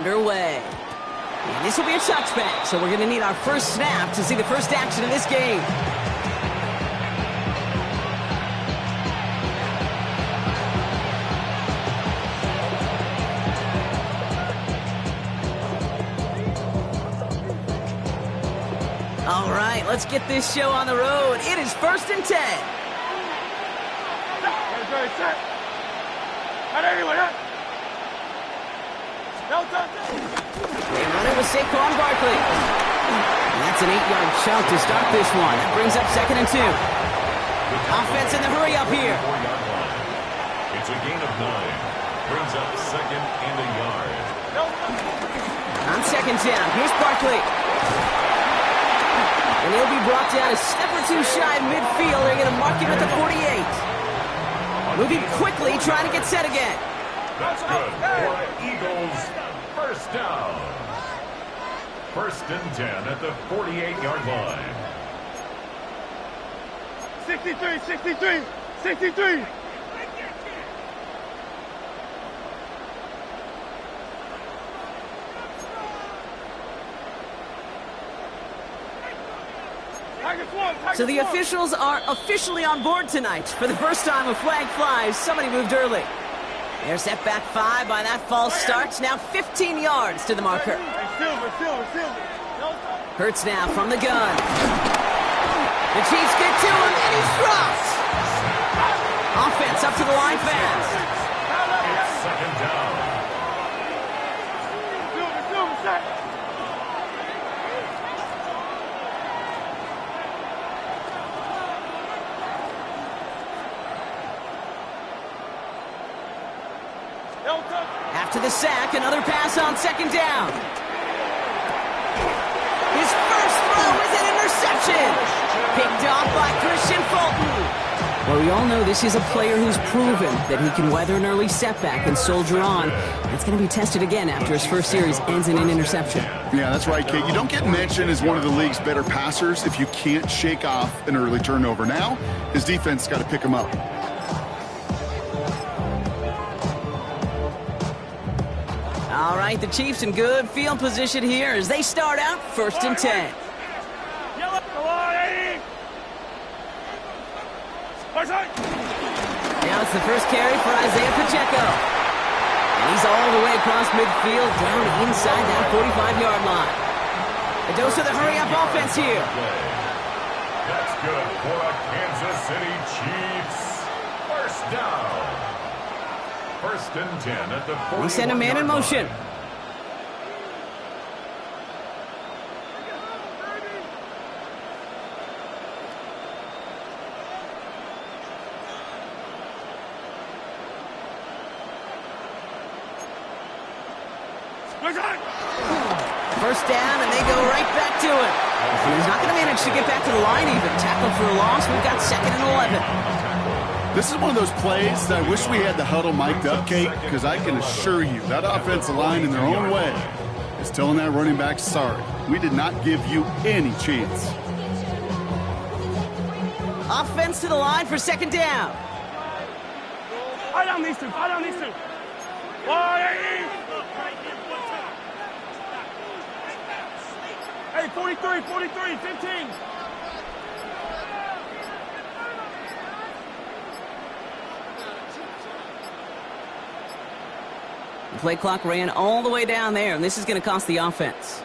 Underway. And this will be a touchback, so we're going to need our first snap to see the first action of this game. All right, let's get this show on the road. It is 1st and 10. They run it with Saquon Barkley. And that's an 8-yard chunk to start this one. That brings up 2nd and 2. Offense in the hurry up here. It's a gain of 9. Brings up 2nd and a yard. On 2nd down, here's Barkley. And he'll be brought down a step or two shy of midfield. They're going to mark him at the 48. Moving quickly, trying to get set again. That's good for Eagles. First down. 1st and 10 at the 48-yard line. 63. So the officials are officially on board tonight. For the first time, a flag flies. Somebody moved early. They're set back 5 by that false start. Now 15 yards to the marker. Hurts now from the gun. The Chiefs get to him, and he's dropped. Offense up to the line fast. It's 2nd down. After the sack, another pass on 2nd down. His first throw is an interception. Picked off by Christian Fulton. Well, we all know this is a player who's proven that he can weather an early setback and soldier on. That's going to be tested again after his first series ends in an interception. Yeah, that's right, Kate. You don't get mentioned as one of the league's better passers if you can't shake off an early turnover. Now, his defense got to pick him up. All right, the Chiefs in good field position here as they start out 1st and 10. Now it's the first carry for Isaiah Pacheco. And he's all the way across midfield down inside that 45-yard line. A dose of the hurry-up offense here. That's good for a Kansas City Chiefs. First down. 1st and 10 at the 41-yard line. We send a man in motion. First down, and they go right back to it. And he's not going to manage to get back to the line even. Tackled for a loss. We've got 2nd and 11. This is one of those plays that I wish we had the huddle mic'd up, Kate, because I can assure you that offensive line in their own way is telling that running back, sorry, we did not give you any chance. Offense to the line for 2nd down. I don't need to. Hey, 43, 15. The play clock ran all the way down there, and this is going to cost the offense.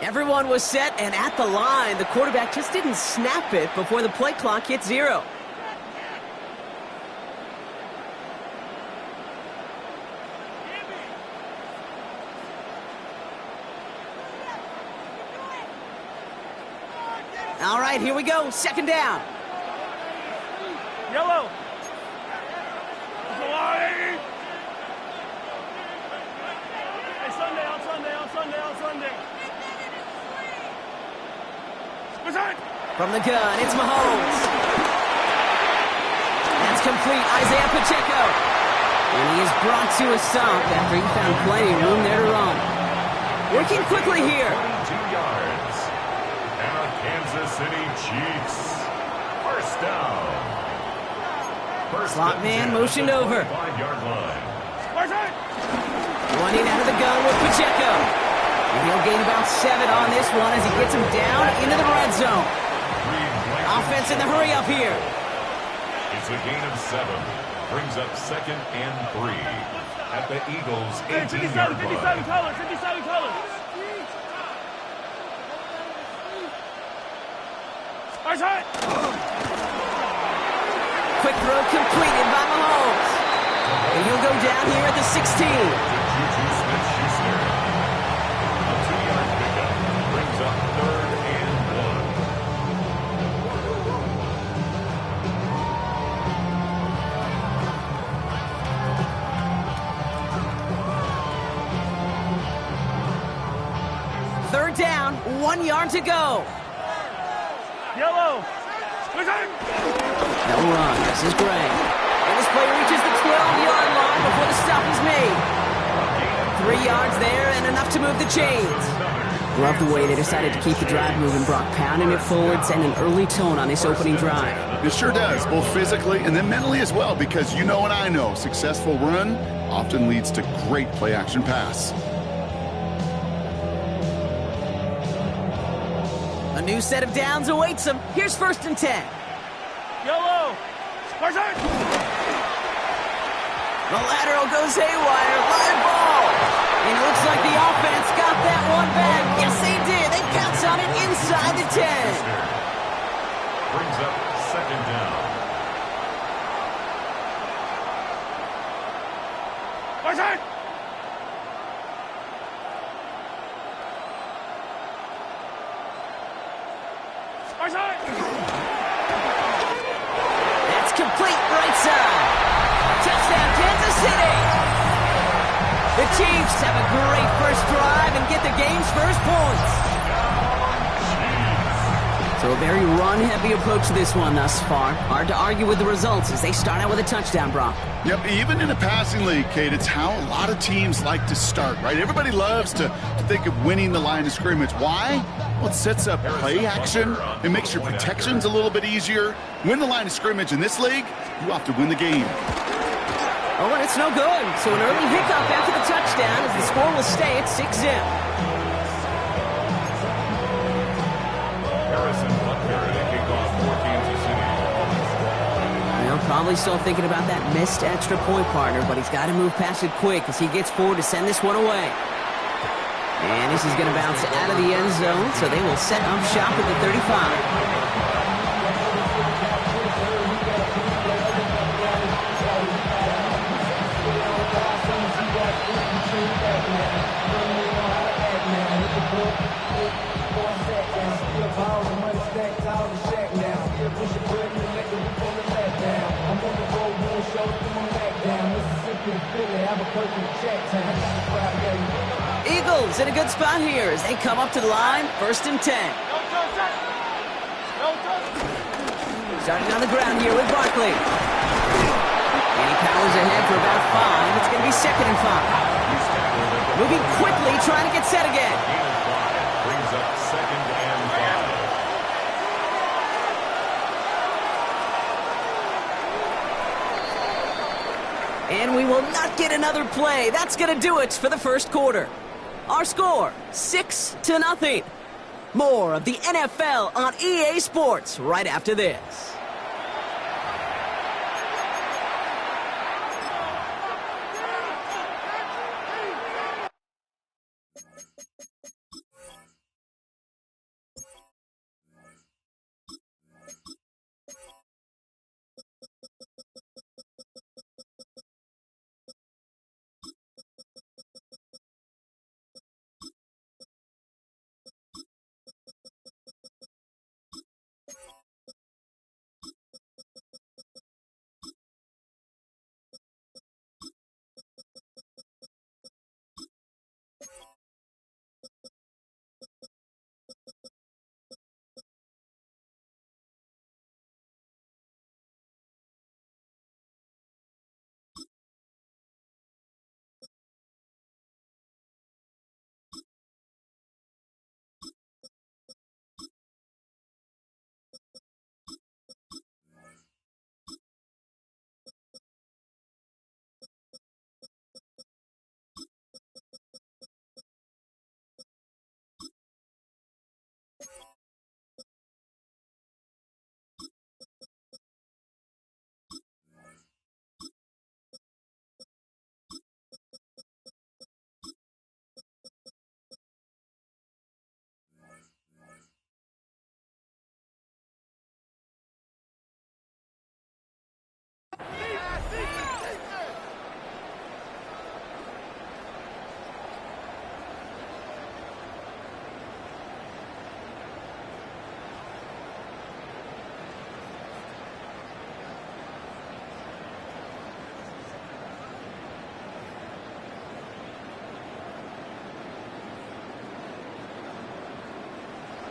Everyone was set and at the line. The quarterback just didn't snap it before the play clock hit 0. All right, here we go. 2nd down. Yellow. Hey, Sunday. From the gun, it's Mahomes. That's complete. Isaiah Pacheco. And he is brought to a stop after he found plenty of room there to run. Working quickly here. 22 yards. And a Kansas City Chiefs. First down. Slot man motioned over. 5-yard line. Running out of the gun with Pacheco. And he'll gain about 7 on this one as he gets him down into the red zone. Offense in the hurry up here. It's a gain of 7. Brings up 2nd and 3 at the Eagles' 18-yard 57 line. colors, 57 colors. Quick throw completed by Mahomes. And he'll go down here at the 16. Juju Smith-Schuster. A 2-yard pickup brings up 3rd and 1. Third down, 1 yard to go. Yellow. No run. This is Gray. And this play reaches the 12-yard line before the stop is made. 3 yards there and enough to move the chains. Love the way they decided to keep the drive moving, Brock, pounding it forward, sending an early tone on this opening drive. It sure does, both physically and then mentally as well, because you know and I know successful run often leads to great play-action pass. A new set of downs awaits them. Here's 1st and 10. Yellow. The lateral goes haywire. Live ball. And it looks like the offense got that one back. Yes, they did. They pounce on it inside the 10. Brings up 2nd down. That's complete right side. Touchdown, Kansas City. The Chiefs have a great first drive and get the game's first points. So a very run-heavy approach to this one thus far. Hard to argue with the results as they start out with a touchdown, Brock. Yep, even in a passing league, Kate, it's how a lot of teams like to start, right? Everybody loves to think of winning the line of scrimmage. Why? Well, it sets up play action. It makes your protections a little bit easier. Win the line of scrimmage in this league, you have to win the game. Oh, and it's no good. So an early hiccup after the touchdown as the score will stay at 6-zip. Harrison Butker to kick off for Kansas City. Well, probably still thinking about that missed extra point, partner, but he's got to move past it quick as he gets forward to send this one away. And this is going to bounce out of the end zone, so they will set up shop at the 35. Eagles in a good spot here as they come up to the line, 1st and 10. Starting on the ground here with Barkley. And he powers ahead for about 5. It's going to be 2nd and 5. Moving quickly, trying to get set again. Gain of 5 brings up 2nd and 5. And we will not get another play. That's going to do it for the first quarter. Our score, 6-0. More of the NFL on EA Sports right after this.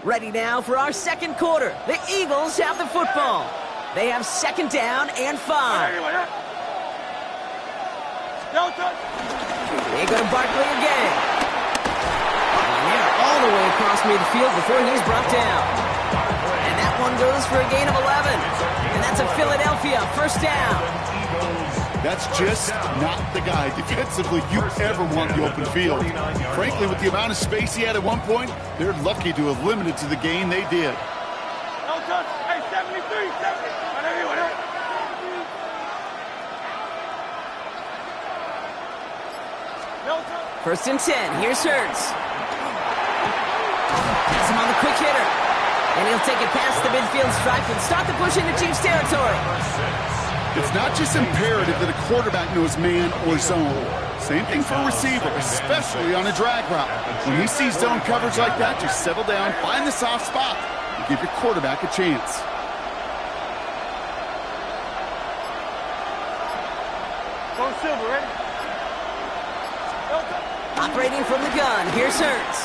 Ready now for our second quarter. The Eagles have the football. They have second down and 5. They go to Barkley again. And they're all the way across midfield before he's brought down. And that one goes for a gain of 11. And that's a Philadelphia first down. That's just not the guy defensively you ever want the open field. Frankly, with the amount of space he had at one point, they're lucky to have limited to the gain they did. Hey, 73, 70. First and 10. Here's Hurts. Pass him on the quick hitter. And he'll take it past the midfield stripe and start the push into Chiefs territory. It's not just imperative that a quarterback knows man or zone. Same thing for a receiver, especially on a drag route. When he sees zone coverage like that, just settle down, find the soft spot, and give your quarterback a chance. Go Silver, ready? Operating from the gun, here's Hurts.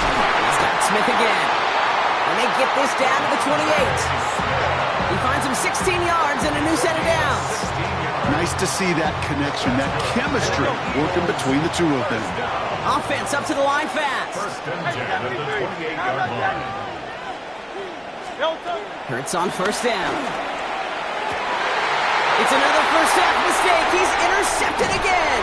He's got Smith again. And they get this down to the 28. He finds him 16 yards and a new set of downs. Nice to see that connection, that chemistry working between the two of them. Offense up to the line fast. First and 10 at the 28-yard line. Hurts on first down. It's another first half mistake. He's intercepted again.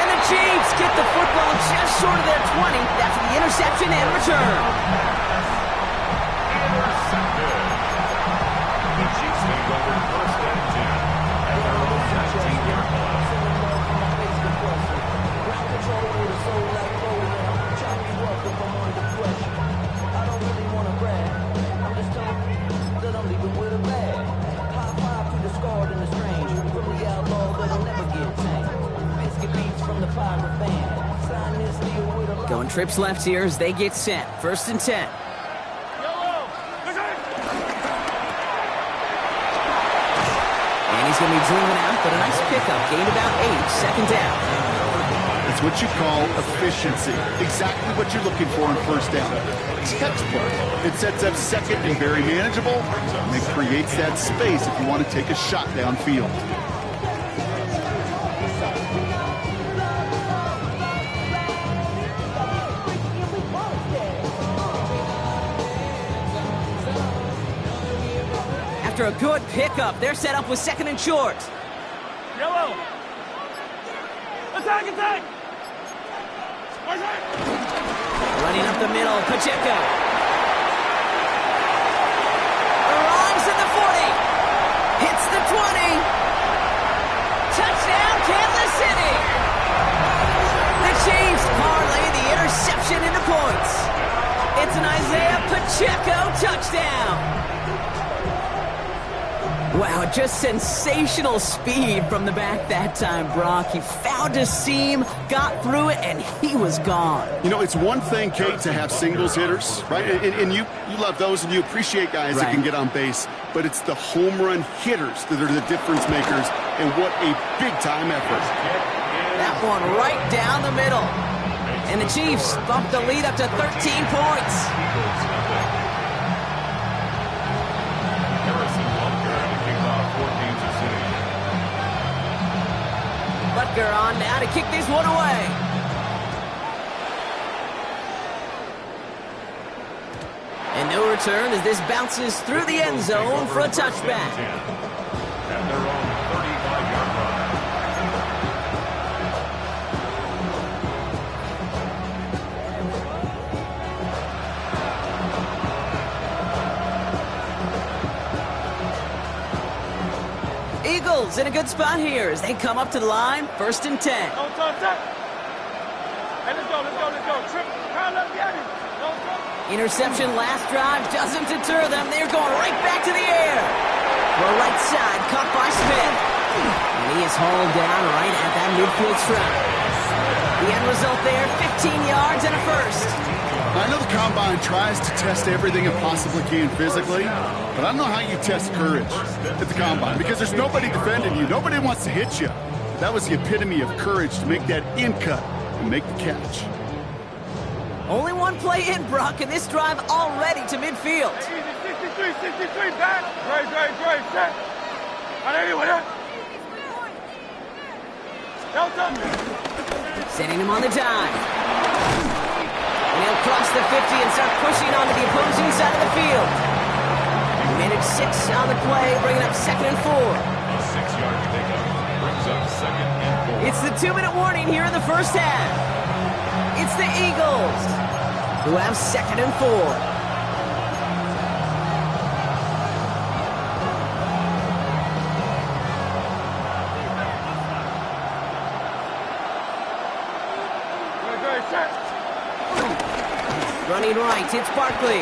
And the Chiefs get the football just short of their 20 after the interception and return. Intercepted. The Chiefs take over first and 10 at their own 17-yard line. Going trips left here as they get set. First and 10. And he's going to be driven out, but a nice pickup. Gained about 8. Second down. It's what you call efficiency. Exactly what you're looking for in first down. Textbook. It sets up second and very manageable, and it creates that space if you want to take a shot downfield. After a good pickup, they're set up with second and short. Yellow. Attack, attack. Running up the middle, Pacheco. Arrives at the 40. Hits the 20. Touchdown, Kansas City. The Chiefs parlay the interception into points. It's an Isaiah Pacheco touchdown. Wow, just sensational speed from the back that time, Brock. He found a seam, got through it, and he was gone. You know, it's one thing, Kate, to have singles hitters, right? And you love those and you appreciate guys that can get on base. But it's the home run hitters that are the difference makers, and what a big-time effort. That one right down the middle. And the Chiefs bump the lead up to 13 points. Butker on now to kick this one away. And no return as this bounces through the end zone for a touchback. At their own 35-yard line. Eagles in a good spot here as they come up to the line. First and 10. Hey, let's go. Trip, crowd up, get it. Interception last drive doesn't deter them. They're going right back to the air. The right side caught by Smith. And he is hauled down right at that midfield stripe. The end result there, 15 yards and a first. I know the Combine tries to test everything it possibly can physically, but I don't know how you test courage at the Combine because there's nobody defending you. Nobody wants to hit you. That was the epitome of courage to make that in cut and make the catch. Only one play in, Brock, and this drive already to midfield. Easy, 63, back. Great, set. Anyway, Elton. Setting him on the dive. And he'll cross the 50 and start pushing onto the opposing side of the field. He managed 6 on the play, bringing up 2nd and 4. A 6-yard pickup brings up 2nd and 4. It's the 2-minute warning here in the first half. It's the Eagles who have 2nd and 4. Running right, it's Barkley.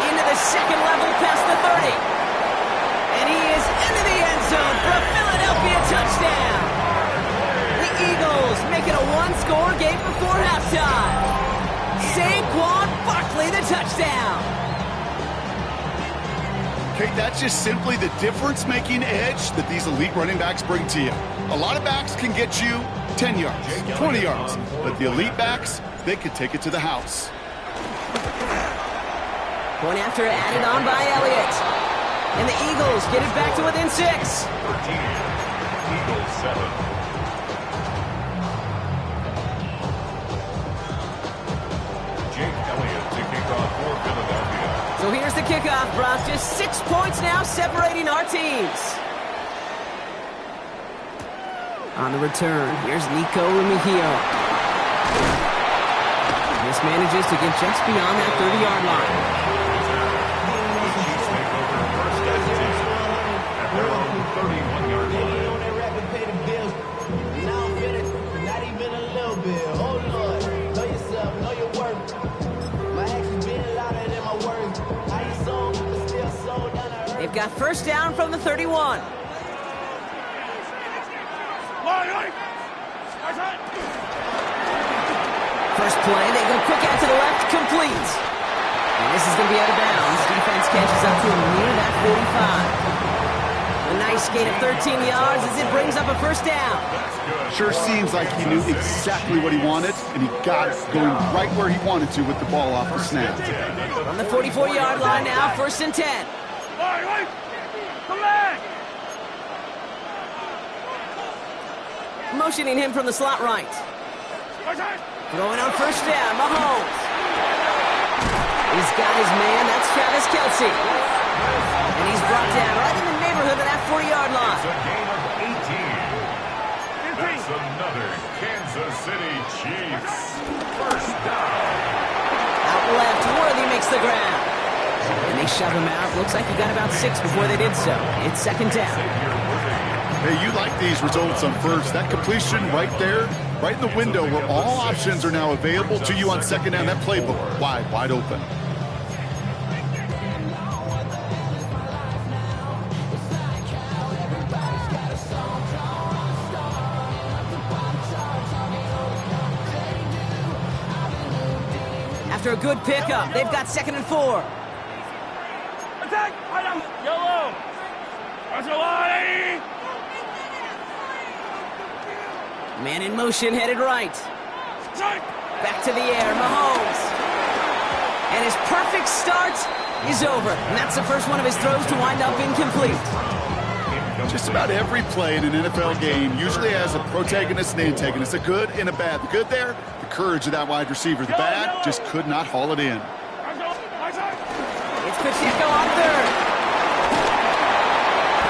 Into the second level past the 30. And he is into the end zone for a Philadelphia touchdown. The Eagles make it a 1-score game before halftime. Saquon Barkley, the touchdown. Okay, that's just simply the difference-making edge that these elite running backs bring to you. A lot of backs can get you 10 yards, 20 yards, but the elite backs, they could take it to the house. Point after added on by Elliott. And the Eagles get it back to within 6. 13. Eagles 7. Jake Elliott to kick off for Philadelphia. So here's the kickoff, Brock. Just 6 points now separating our teams. On the return, here's Nico Remigio. This manages to get just beyond that 30-yard line. The Chiefs take over first and 10 at their own 31-yard line. Not even a little bit. Oh, Lord. Know yourself. Know your worth. My actions being louder than my words. I ain't sold, but still sold down the earth. They've got first down from the 31. First play, they go quick out to the left, complete. And this is going to be out of bounds. Defense catches up to him near that 45. A nice gain of 13 yards as it brings up a first down. Sure seems like he knew exactly what he wanted, and he got it going right where he wanted to with the ball off the snap. From the 44-yard line now, first and 10. Come back. Motioning him from the slot right. Going on first down, Mahomes. He's got his man, that's Travis Kelce. And he's brought down right in the neighborhood of that 40-yard line. It's a gain of 18. That's another Kansas City Chiefs. First down. Out left, Worthy makes the ground. And they shove him out. Looks like he got about 6 before they did so. It's second down. Hey, you like these results on first. That completion right there, right in the window where all options are now available to you on second down. That playbook wide open. After a good pickup, they've got second and 4. Attack! Yellow! Man in motion, headed right. Back to the air, Mahomes. And his perfect start is over. And that's the first one of his throws to wind up incomplete. Just about every play in an NFL game usually has a protagonist and antagonist, a good and a bad. The good there, the courage of that wide receiver. The bad, just could not haul it in. It's Pacheco on third.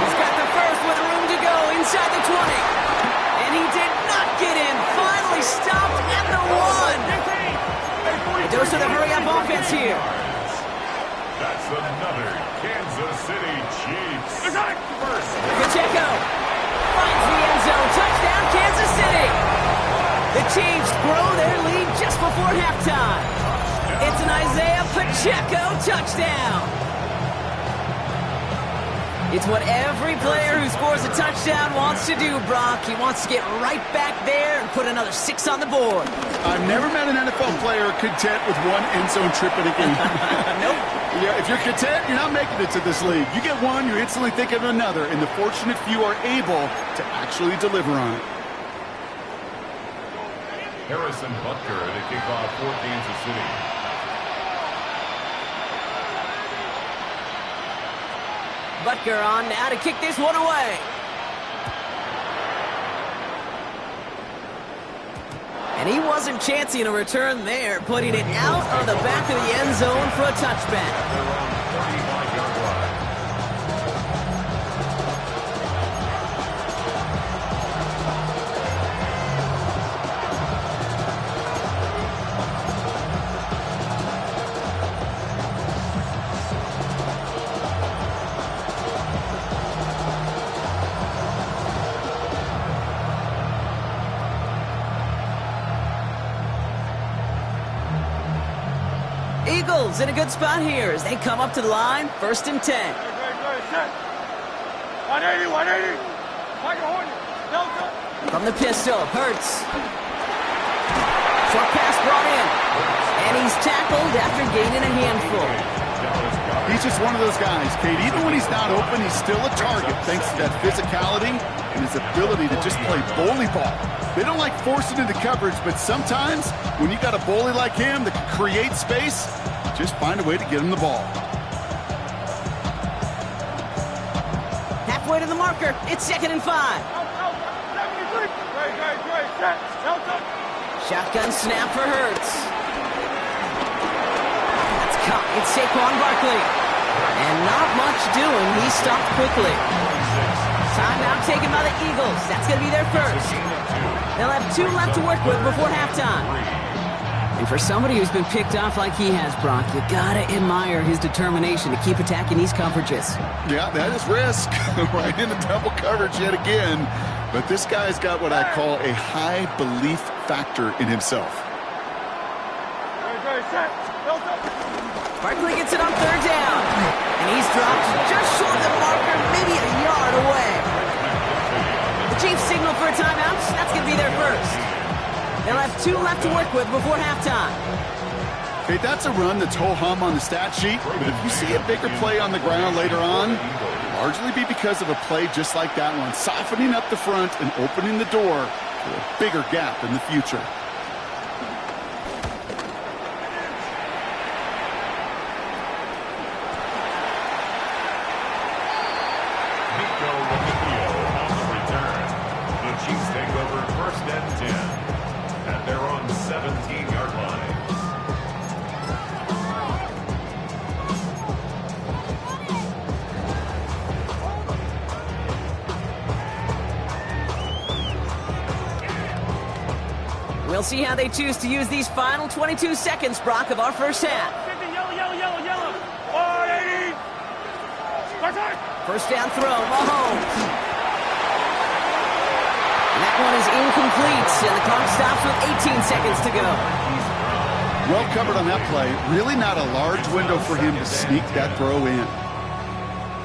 He's got the first with room to go inside the 20. And he did not get in. Finally stopped at the 1. A dose of the hurry-up offense here. That's another Kansas City Chiefs. First Pacheco finds the end zone. Touchdown, Kansas City. The Chiefs grow their lead just before halftime. It's an Isaiah Pacheco touchdown. It's what every player who scores a touchdown wants to do, Brock. He wants to get right back there and put another 6 on the board. I've never met an NFL player content with one end zone trip in a game. Nope. Yeah, if you're content, you're not making it to this league. You get one, you're instantly thinking of another, and the fortunate few are able to actually deliver on it. Harrison Butker to kick off for Kansas City. Butker on now to kick this one away. And he wasn't chancing a return there, putting it out of the back of the end zone for a touchback. They're on 35-yard line. Eagles in a good spot here as they come up to the line, 1st and 10. 180, 180. Tiger Hornet. Delta. From the pistol, Hurts. Short pass brought in. And he's tackled after gaining a handful. He's just one of those guys, Kate. Even when he's not open, he's still a target thanks to that physicality and his ability to just play bully ball. They don't like forcing into coverage, but sometimes when you got a bully like him that can create space, just find a way to get him the ball. Halfway to the marker. It's 2nd and 5. Shotgun snap for Hurts. That's caught. It's Saquon Barkley. And not much doing. He stopped quickly. Timeout taken by the Eagles. That's going to be their first. They'll have 2 left to work with before halftime. And for somebody who's been picked off like he has, Brock, you gotta admire his determination to keep attacking these coverages. Yeah, that is risk. Right into double coverage yet again. But this guy's got what I call a high belief factor in himself. Barkley gets it on 3rd down. And he's dropped just short of the marker, maybe a yard away. The Chiefs signal for a timeout. That's going to be their first. They'll have 2 left to work with before halftime. Okay, that's a run that's ho-hum on the stat sheet, but if you see a bigger play on the ground later on, it'll largely be because of a play just like that one, softening up the front and opening the door for a bigger gap in the future. Nico Romeo on the return. The Chiefs take over 1st and 10. And they're on 17-yard line. We'll see how they choose to use these final 22 seconds, Brock, of our first half. Yellow. 180. 1st down throw, Mahomes. That one is incomplete, and the clock stops with 18 seconds to go. Well covered on that play. Really not a large window for him to sneak that throw in.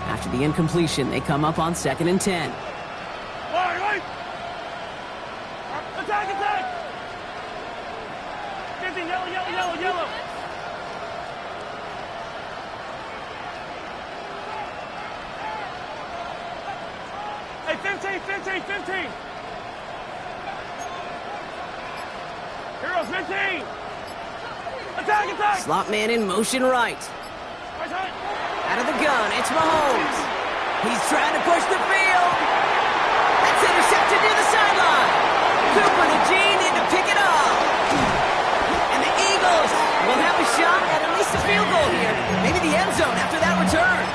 After the incompletion, they come up on 2nd and 10. Wait. Attack. 50, yellow. Hey, 15. Heroes, 15. Attack. Slot man in motion right. Out of the gun, it's Mahomes. He's trying to push the field. That's intercepted near the sideline. Cooper to Gene in to pick it up. And the Eagles will have a shot at least a field goal here. Maybe the end zone after that return.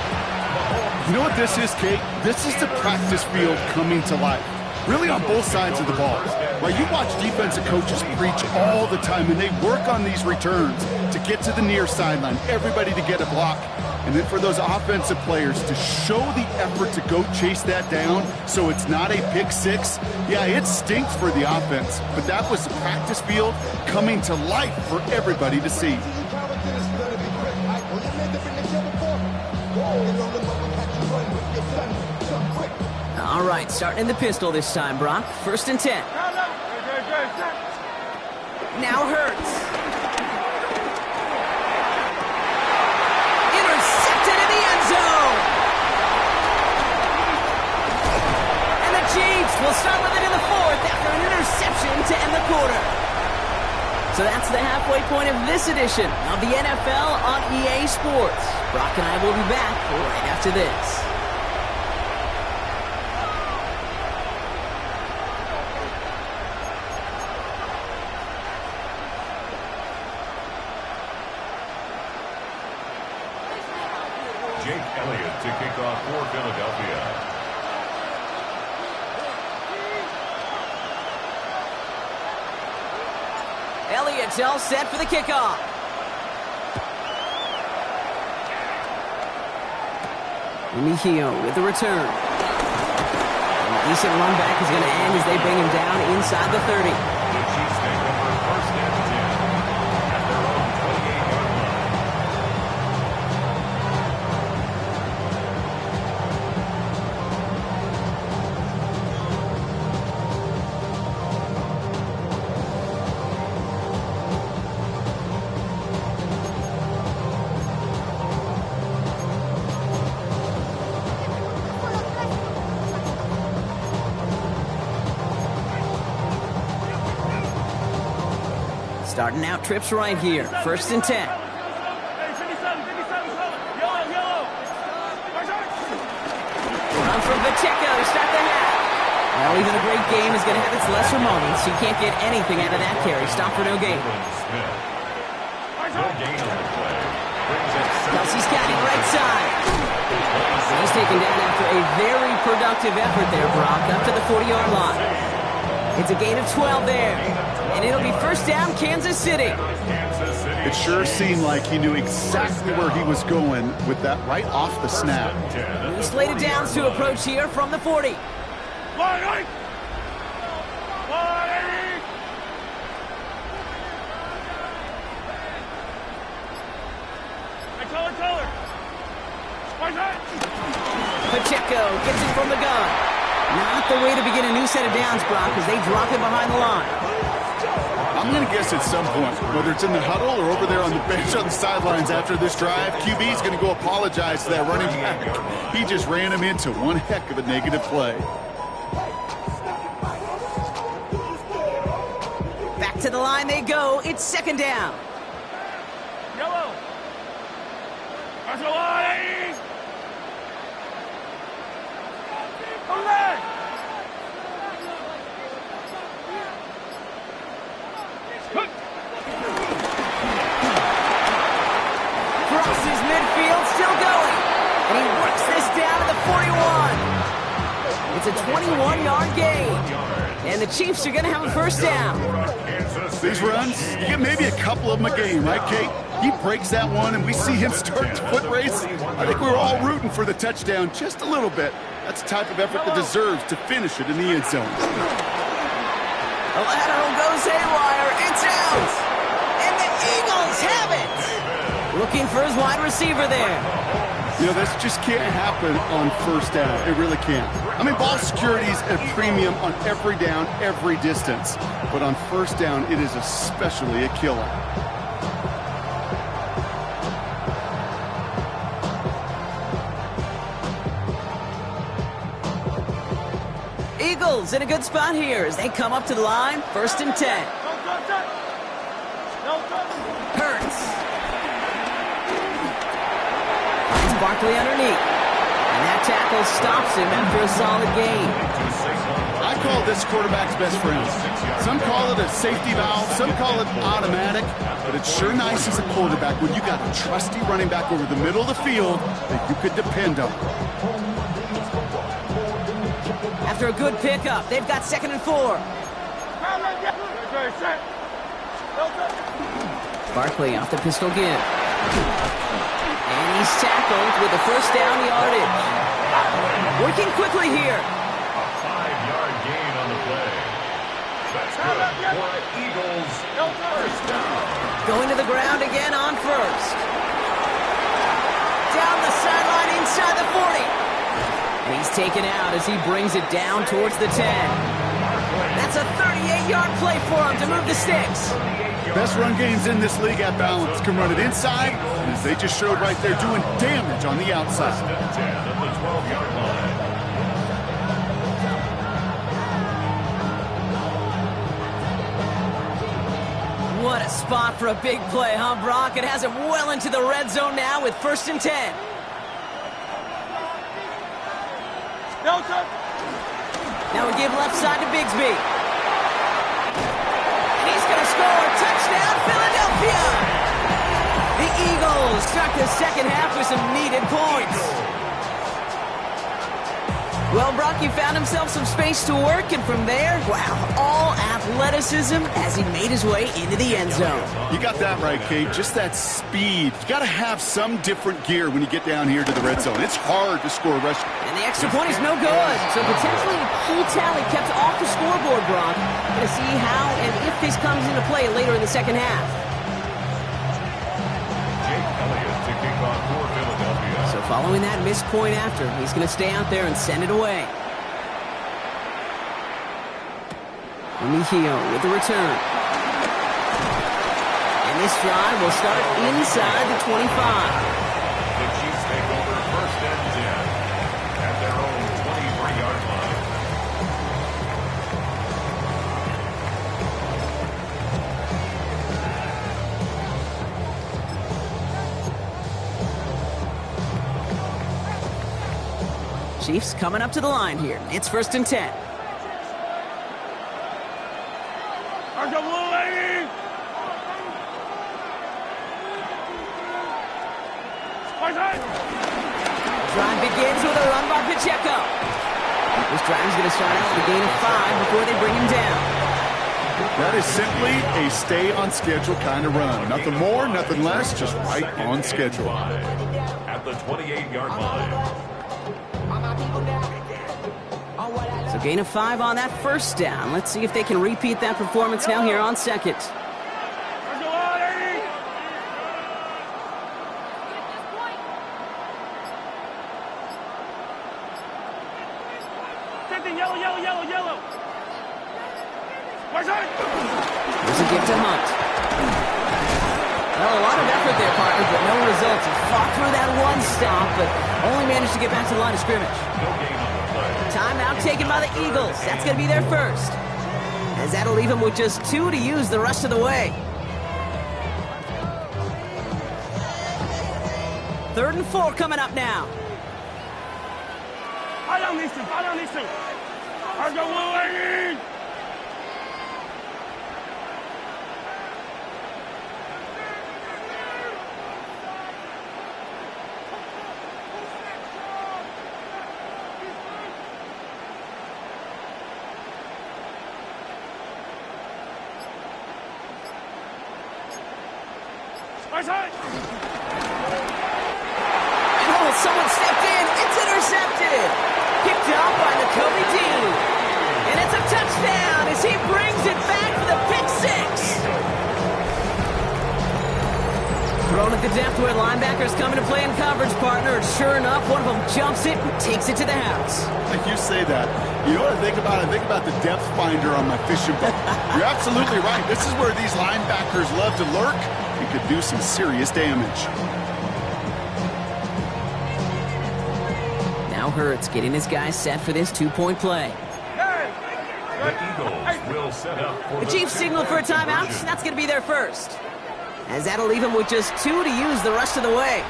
You know what this is, Kate? This is the practice field coming to life. Really on both sides of the ball. Right, you watch defensive coaches preach all the time, and they work on these returns to get to the near sideline, everybody to get a block. And then for those offensive players to show the effort to go chase that down so it's not a pick six. Yeah, it stinks for the offense, but that was the practice field coming to life for everybody to see. All right, starting in the pistol this time, Brock. 1st and 10. Now Hurts. Intercepted in the end zone. And the Chiefs will start with it in the 4th after an interception to end the quarter. So that's the halfway point of this edition of the NFL on EA Sports. Brock and I will be back right after this. Jake Elliott to kick off for Philadelphia. Elliott's all set for the kickoff. Mejio with the return. And a decent run back is going to end as they bring him down inside the 30. The Chiefs take over first and 10 at their own 28-yard line. Starting out trips right here. First and 10. Hey, 57, 57, yellow. Run from Pacheco to start the half. Well, even a great game is going to have its lesser moments. You can't get anything out of that carry. Stop for no gain. Smith. No gain on the play. Brings it Kelsey's got it right side. He's taken down after a very productive effort there, Brock, up to the 40-yard line. It's a gain of 12 there. And it'll be first down, Kansas City. Kansas City. It sure seemed like he knew exactly where he was going with that right off the snap. New slated downs to approach here from the 40. Wide right. Hey, Teller. Wide right. Pacheco gets it from the gun. Not the way to begin a new set of downs, Brock, as they drop it behind the line. I'm going to guess at some point, whether it's in the huddle or over there on the bench on the sidelines after this drive, QB's going to go apologize to that running back. He just ran him into one heck of a negative play. Back to the line they go. It's second down. Yellow. That's a line. Ole. Crosses midfield, still going. And he works this down to the 41. It's a 21-yard gain. And the Chiefs are going to have a first down. These runs, you get maybe a couple of them a game, right, Kate? He breaks that one, and we see him start the foot race. I think we were all rooting for the touchdown just a little bit. That's the type of effort that deserves to finish it in the end zone. The lateral goes haywire. It's out. And the Eagles have it. Looking for his wide receiver there. You know, this just can't happen on first down. It really can't. I mean, ball security is a premium on every down, every distance. But on first down, it is especially a killer. Eagles in a good spot here as they come up to the line. First and 10. Hurts. Finds Barkley underneath. And that tackle stops him after a solid gain. I call this quarterback's best friend. Some call it a safety valve, some call it automatic, but it's sure nice as a quarterback when you got a trusty running back over the middle of the field that you could depend on. After a good pickup, they've got second and 4. Barkley off the pistol again. And he's tackled with the first down yardage. Working quickly here. A 5-yard gain on the play. That's good for Eagles. First down. Going to the ground again on first. Down the sideline inside the 40. And he's taken out as he brings it down towards the 10. That's a 38-yard play for him to move the sticks. Best run games in this league at balance can run it inside, and as they just showed right there, doing damage on the outside. First and 10 at the 12-yard line. What What a spot for a big play, huh, Brock? It has him well into the red zone now with 1st and 10. Delta. Now we give left side to Bigsby. And he's going to score. Touchdown, Philadelphia! The Eagles start the second half with some needed points. Well, Brock, he found himself some space to work, and from there, wow, all athleticism as he made his way into the end zone. You got that right, Kate. Just that speed. You got to have some different gear when you get down here to the red zone. It's hard to score a rush. And the extra point is no good. So potentially a key tally kept off the scoreboard, Brock. Going to see how and if this comes into play later in the second half. Jake Elliott to kick off for Philadelphia. So following that missed point after, he's going to stay out there and send it away. Mejio with the return. And this drive will start inside the 25. The Chiefs take over 1st and 10 at their own 23-yard line. Chiefs coming up to the line here. It's 1st and 10. Argo Blue Lady. Drive begins with a run by Pacheco. This drive is going to start out with a gain of 5 before they bring him down. That is simply a stay-on-schedule kind of run. Nothing more, nothing less, just right on schedule. At the 28-yard line. So gain of 5 on that 1st down. Let's see if they can repeat that performance now here on 2nd. Argo Lady. Yellow, yellow, yellow, yellow. Where's it? Here's a gift to Hunt. Well, a lot of effort there, partner, but no results. He fought through that one stop, but only managed to get back to the line of scrimmage. No gain on the play. Timeout taken by the Eagles. That's going to be their first. As that'll leave them with just 2 to use the rest of the way. 3rd and 4 coming up now. Fall down these two. Fall down these two. Argo Blue Lady. Oh, someone stepped in. It's intercepted. Picked up by Nakobe Dean. And it's a touchdown as he brings it back for the pick 6. Thrown at the depth where linebackers come into play in coverage, partner. And sure enough, one of them jumps it and takes it to the house. Like you say that, you know what I think about? I think about the depth finder on my fishing boat. You're absolutely right. This is where these linebackers love to lurk and could do some serious damage. Now Hurts getting his guys set for this 2-point play. The Eagles will set up for The Chiefs signal for a timeout. That's going to be their first. As that'll leave them with just 2 to use the rest of the way.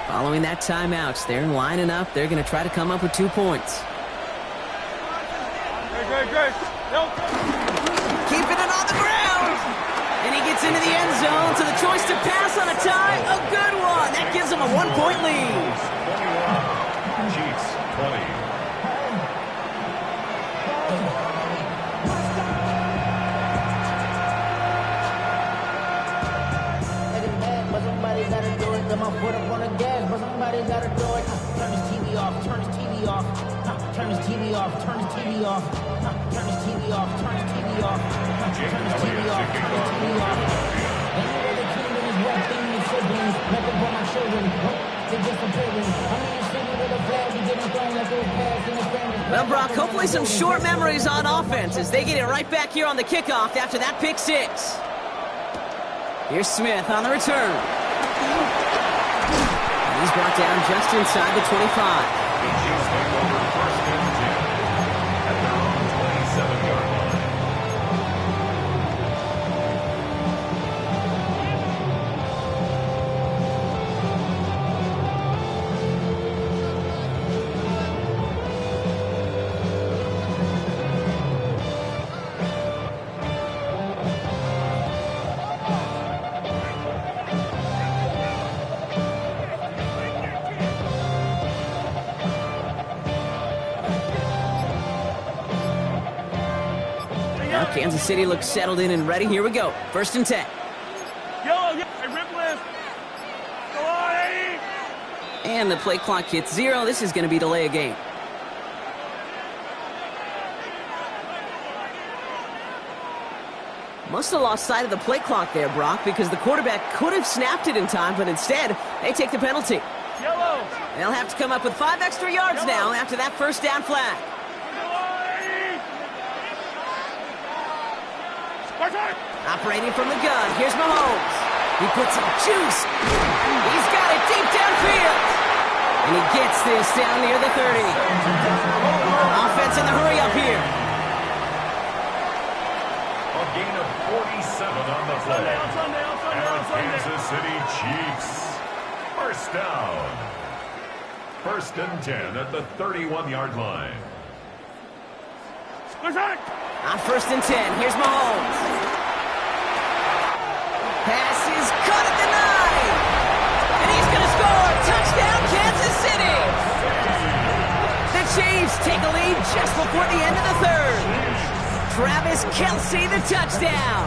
Following that timeout, they're lining up. They're going to try to come up with 2 points. Great. Keeping it on the ground. And he gets into the end zone, so the choice to pass on a tie, a good one. That gives him a 1-point lead. 21. Chiefs 20. But somebody gotta do it. Got my foot up on the gas, but somebody gotta do it. Turn this TV off. Turn this TV off. Turn this TV off. Turn this TV off. Turn this TV off. Turn this TV off. Turn this TV off. Turn this TV off. And you know the kingdom is one thing with siblings. Nothing but my children. They just a pilgrim. I'm in the city with a flag. We getting thrown like it was passed in the family. Well, Brock, hopefully some short memories on offense as they get it right back here on the kickoff after that pick 6. Here's Smith on the return. And he's brought down just inside the 25. The Chiefs take over first and 10 at their own 27-yard line. Now Kansas City looks settled in and ready. Here we go. First and 10. Yellow, hey, rip left. Go on, Eddie. And the play clock hits 0. This is going to be delay a game. Must have lost sight of the play clock there, Brock, because the quarterback could have snapped it in time, but instead, they take the penalty. Yellow. They'll have to come up with 5 extra yards now after that first down flag. Go on, Eddie. Spartan. Operating from the gun, here's Mahomes. He puts some juice. He's got it deep downfield. And he gets this down near the 30. Offense in the hurry up here. A gain of 47 on the play. And Kansas City Chiefs. First down. First and 10 at the 31-yard line. On first and 10, here's Mahomes. Pass is caught at the 9. And he's going to score. Touchdown, Kansas City. The Chiefs take a lead just before the end of the third. Travis Kelce, the touchdown.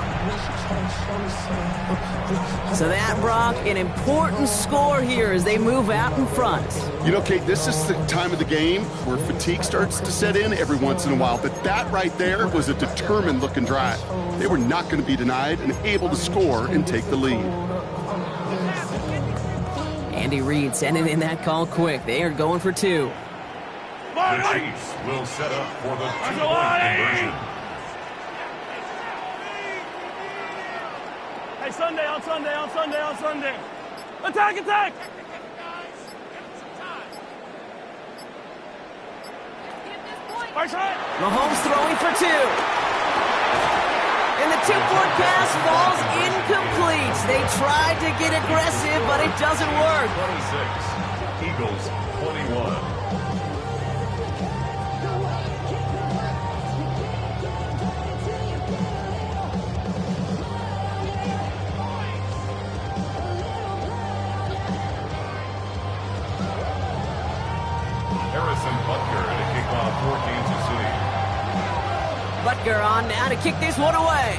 So that, Brock, an important score here as they move out in front. You know, Kate, this is the time of the game where fatigue starts to set in every once in a while. But that right there was a determined-looking drive. They were not going to be denied and able to score and take the lead. Andy Reid sending in that call quick. They are going for 2. The Chiefs will set up for the 2-point conversion. Hey, Sunday, on Sunday, on Sunday, on Sunday. Attack, attack! Mahomes throwing for 2. And the tip-forward pass falls incomplete. They tried to get aggressive, but it doesn't work. 26, Eagles 21. Harrison Butker to kick off for Kansas City. Butker on now to kick this one away.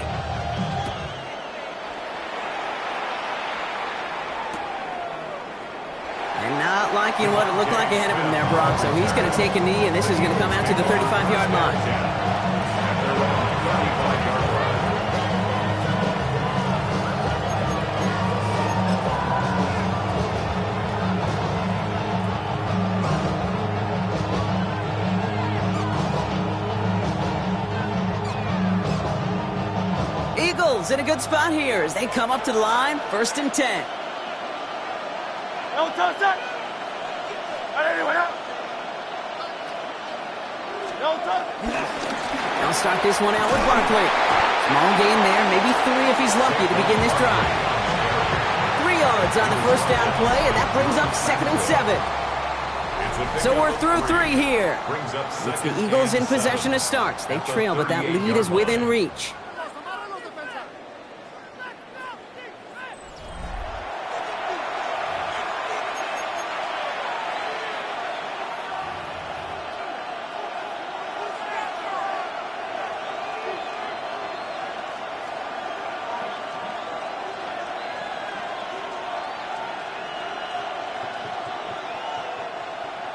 And not liking what it looked like ahead of him there, Brock. So he's going to take a knee, and this is going to come out to the 35-yard line. At their own 35-yard line. Eagles in a good spot here as they come up to the line. First and 10. No touch that. Anyway, no touch. They'll start this one out with Barkley. Small gain there, maybe 3 if he's lucky to begin this drive. 3 yards on the first down play, and that brings up 2nd and 7. So we're through 3 here. It's the Eagles in possession to start. They trail, but that lead is within reach.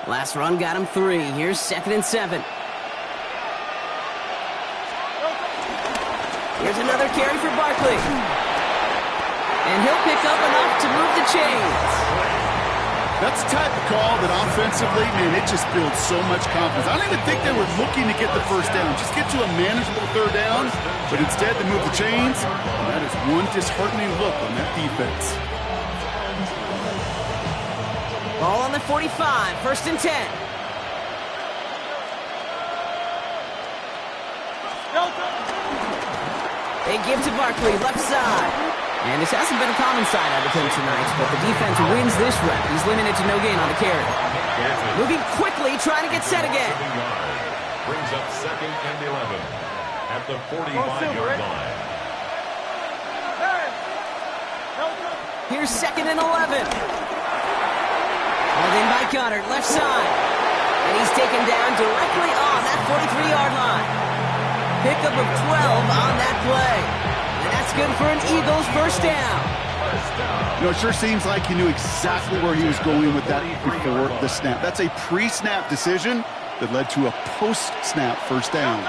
Last run got him 3. Here's 2nd and 7. Here's another carry for Barkley. And he'll pick up enough to move the chains. That's the type of call that offensively, man, it just builds so much confidence. I don't even think they were looking to get the first down. Just get to a manageable 3rd down. But instead, they move the chains. And that is one disheartening look on that defense. Ball on the 45, 1st and 10. They give to Barkley, left side. And this hasn't been a common side out of him tonight, but the defense wins this rep. He's limited to no gain on the carry. Moving quickly, trying to get set again. Brings up 2nd and 11 at the 45-yard line. Here's 2nd and 11. Held in by Goddard, left side. And he's taken down directly on that 43-yard line. Pickup of 12 on that play. And that's good for an Eagles first down. You know, it sure seems like he knew exactly where he was going with that before the snap. That's a pre-snap decision that led to a post-snap first down.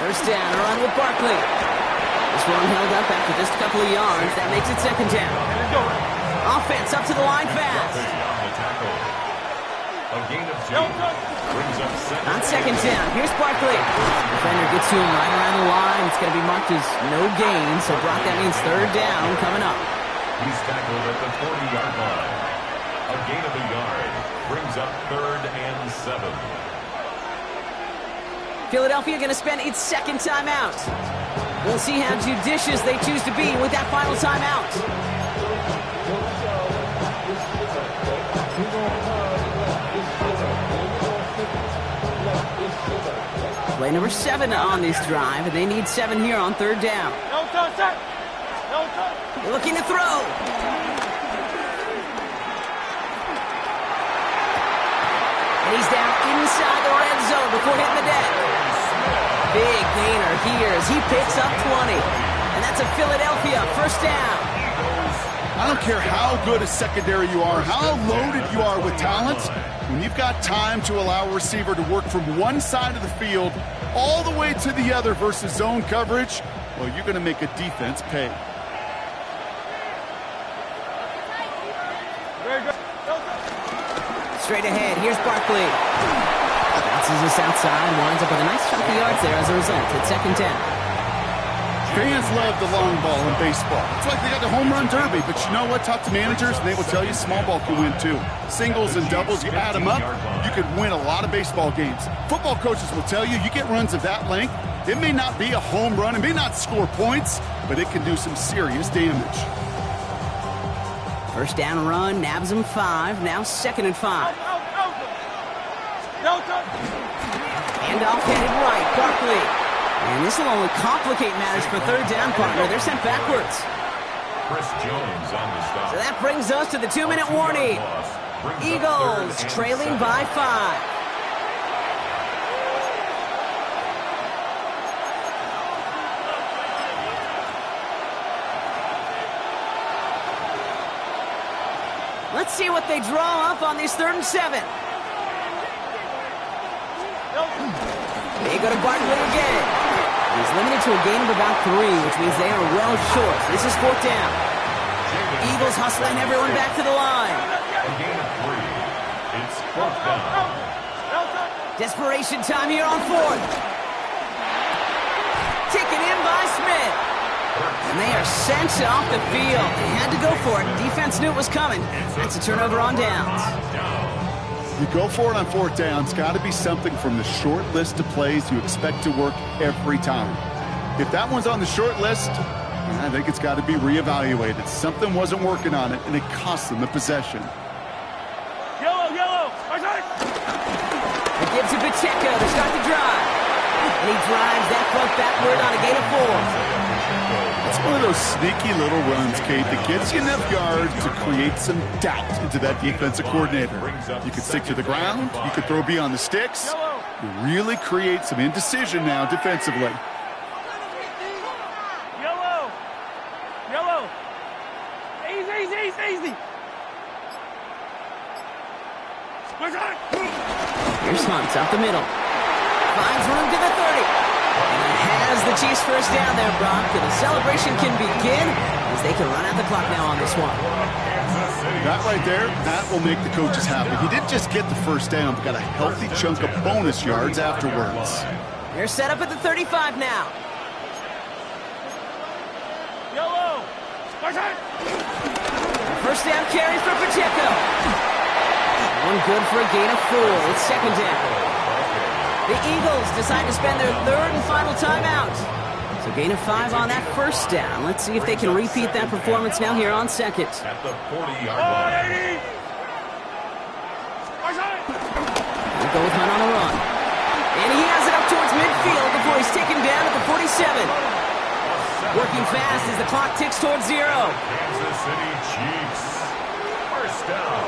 First down, a run with Barkley. This one held up after just a couple of yards. That makes it 2nd down. Offense up to the line fast. A gain of 2. Brings up 2nd. On 2nd down, here's Barkley. Defender gets to him right around the line. It's going to be marked as no gain, so Brock, that means 3rd down coming up. He's tackled at the 40-yard line. A gain of a yard. Brings up 3rd and 7. Philadelphia going to spend its 2nd timeout. We'll see how judicious they choose to be with that final timeout. Play number 7 on this drive, and they need 7 here on 3rd down. Looking to throw. And he's down inside the red zone before hitting the deck. Big gainer here as he picks up 20. And that's a Philadelphia first down. I don't care how good a secondary you are, how loaded you are with talent, when you've got time to allow a receiver to work from one side of the field all the way to the other versus zone coverage, well, you're going to make a defense pay. Straight ahead, here's Barkley. Bounces this outside, winds up with a nice chunk of yards there as a result. It's 2nd down. Fans love the long ball in baseball. It's like they got the home run derby, but you know what? Talk to managers, and they will tell you small ball can win too. Singles and doubles, you add them up, you could win a lot of baseball games. Football coaches will tell you, you get runs of that length, it may not be a home run, it may not score points, but it can do some serious damage. First down run, nabs him 5, now 2nd and 5. Hand off headed right, Barkley. And this will only complicate matters for 3rd down, partner. They're sent backwards. Chris Jones on the stop. So that brings us to the 2-minute warning. Eagles trailing by 5. Let's see what they draw up on this 3rd and 7. They go to Barkley again. He's limited to a gain of about 3, which means they are well short. This is 4th down. Eagles hustling everyone back to the line. A gain of 3. It's 4th down. Desperation time here on 4th. Taken in by Smith. And they are sent off the field. They had to go for it. Defense knew it was coming. That's a turnover on downs. You go for it on 4th down. It's got to be something from the short list of plays you expect to work every time. If that one's on the short list, I think it's got to be reevaluated. Something wasn't working on it, and it cost them the possession. Yellow. They give to Pacheco to start the drive. And he drives that punt backward on a gain of 4. It's one of those sneaky little runs, Kate, that gets you enough yards to create some doubt into that defensive coordinator. You could stick to the ground. You could throw beyond the sticks. You really create some indecision now defensively. Yellow. Easy. Here's Hunt up the middle. Finds room to the 30. And has the Chiefs first down there, Brock. And the celebration can begin as they can run out the clock now on this one. That right there, that will make the coaches happy. He didn't just get the first down, but got a healthy chunk of bonus yards afterwards. They're set up at the 35 now. Yellow. First down carry for Pacheco. One good for a gain of 4. It's 2nd down. The Eagles decide to spend their 3rd and final timeout. So gain of 5 on that first down. Let's see if they can repeat that performance now here on second. At the 40-yard line. They go with Hunt on the run. And he has it up towards midfield before he's taken down at the 47. Working fast as the clock ticks towards 0. Kansas City Chiefs. First down.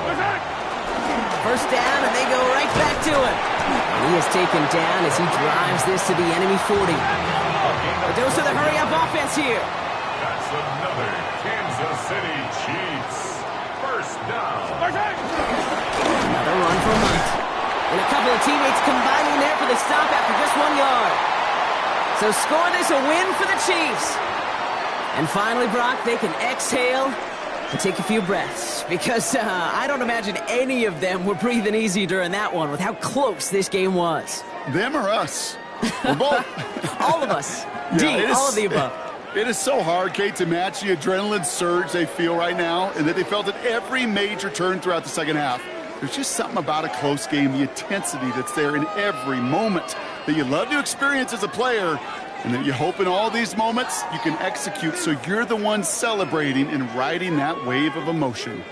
First down, and they go right back to it. And he is taken down as he drives this to the enemy 40. A dose of the hurry-up offense here. That's another Kansas City Chiefs. First down. Another run for Hunt. And a couple of teammates combining there for the stop after just 1 yard. So score this a win for the Chiefs. And finally, Brock, they can exhale and take a few breaths, because I don't imagine any of them were breathing easy during that one with how close this game was. Them or us? We're both. All of us. Yeah, All of the above. It is so hard, Kate, to match the adrenaline surge they feel right now and that they felt at every major turn throughout the second half. There's just something about a close game, the intensity that's there in every moment that you love to experience as a player, and that you hope in all these moments you can execute so you're the one celebrating and riding that wave of emotion.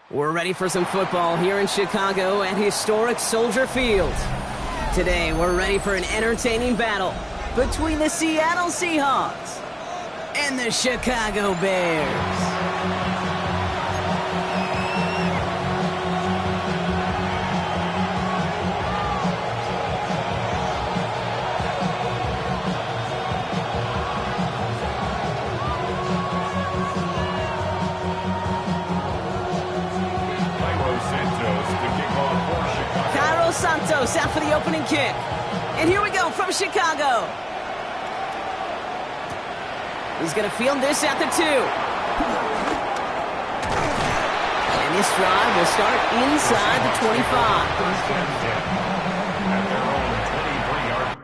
We're ready for some football here in Chicago at historic Soldier Field. Today, we're ready for an entertaining battle between the Seattle Seahawks and the Chicago Bears. Santos out for the opening kick. And here we go from Chicago. He's going to field this at the 2. And this drive will start inside the 25. At their own 23-yard.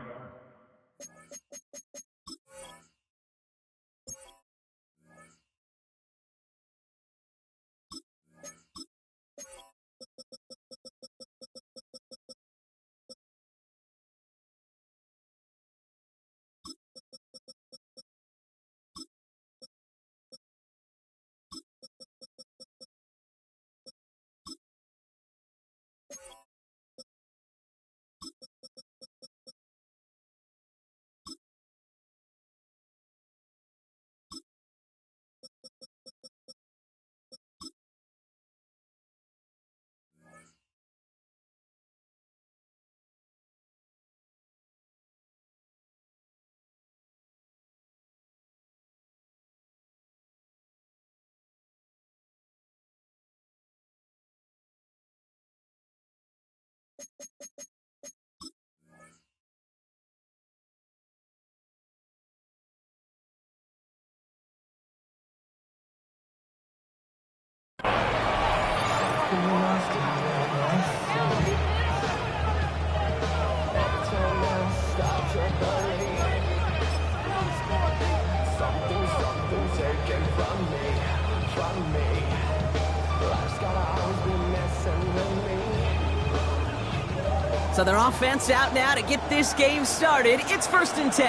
So their offense out now to get this game started. It's 1st and 10.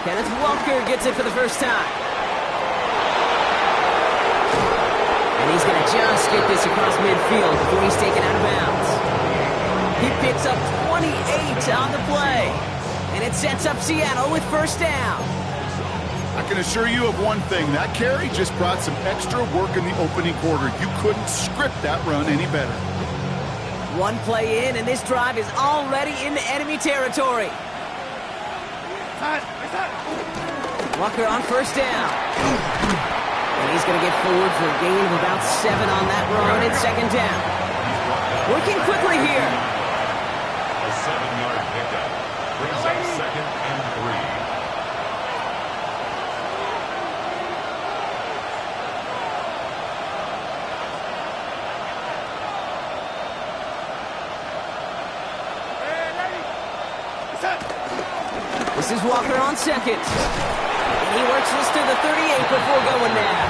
Kenneth Walker gets it for the first time. And he's going to just get this across midfield before he's taken out of bounds. He picks up 28 on the play. And it sets up Seattle with first down. I can assure you of one thing. That carry just brought some extra work in the opening quarter. You couldn't script that run any better. One play in, and this drive is already into enemy territory. Walker on first down. And he's going to get forward for a gain of about 7 on that run. It's 2nd down. Working quickly here. A 7-yard pickup brings up 2nd and 3. This is Walker on 2nd. And he works this to the 38 before going down.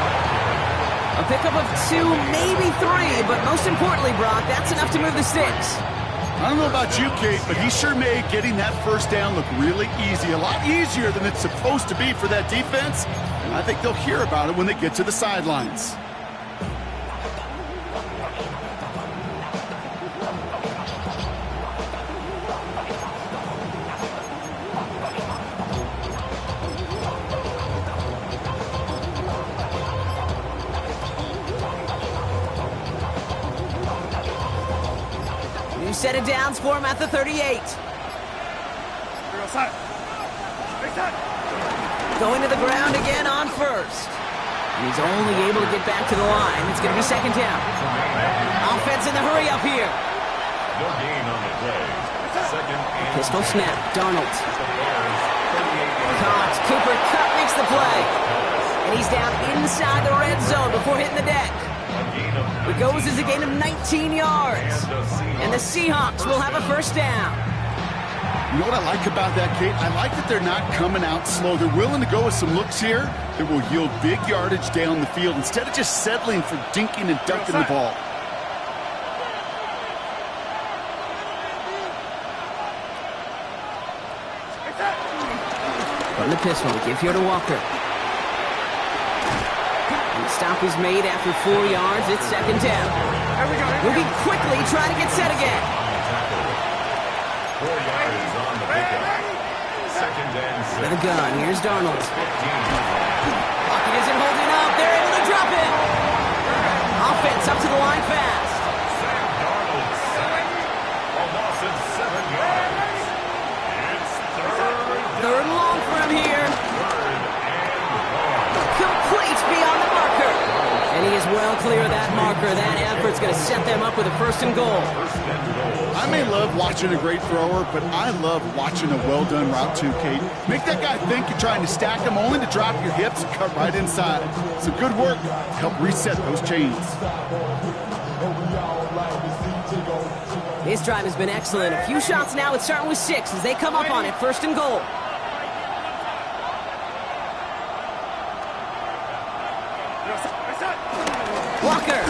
A pickup of 2, maybe 3, but most importantly, Brock, that's enough to move the sticks. I don't know about you, Kate, but he sure made getting that first down look really easy. A lot easier than it's supposed to be for that defense. And I think they'll hear about it when they get to the sidelines. Set of downs for him at the 38. Going to the ground again on first. And he's only able to get back to the line. It's going to be 2nd down. Offense in the hurry up here. No gain on the play. 2nd and Pistol snap. Darnold. Caught. Cooper Kupp makes the play. And he's down inside the red zone before hitting the deck. It goes as a gain of 19 yards. And the Seahawks will have a first down. You know what I like about that, Kate? I like that they're not coming out slow. They're willing to go with some looks here that will yield big yardage down the field instead of just settling for dinking and dunking the ball. From the pistol, give here to Walker. And the stop is made after 4 yards. It's second down. Moving quickly, trying to get set again. 4 yards on the pickup. Second and 6. To the gun, here's Darnold. Pocket isn't holding up. They're able to drop it. Offense up to the line fast. Sam Darnold sacked. A loss of 7 yards. It's Third and long for him here. Complete beyond the marker. And he is well clear of that marker. That effort's going to set them up with a first and goal. I may love watching a great thrower, but I love watching a well-done route too, Kate. Make that guy think you're trying to stack him only to drop your hips and cut right inside. Some good work to help reset those chains. His drive has been excellent. A few shots now. It's starting with 6 as they come up on it. First and goal. Walker.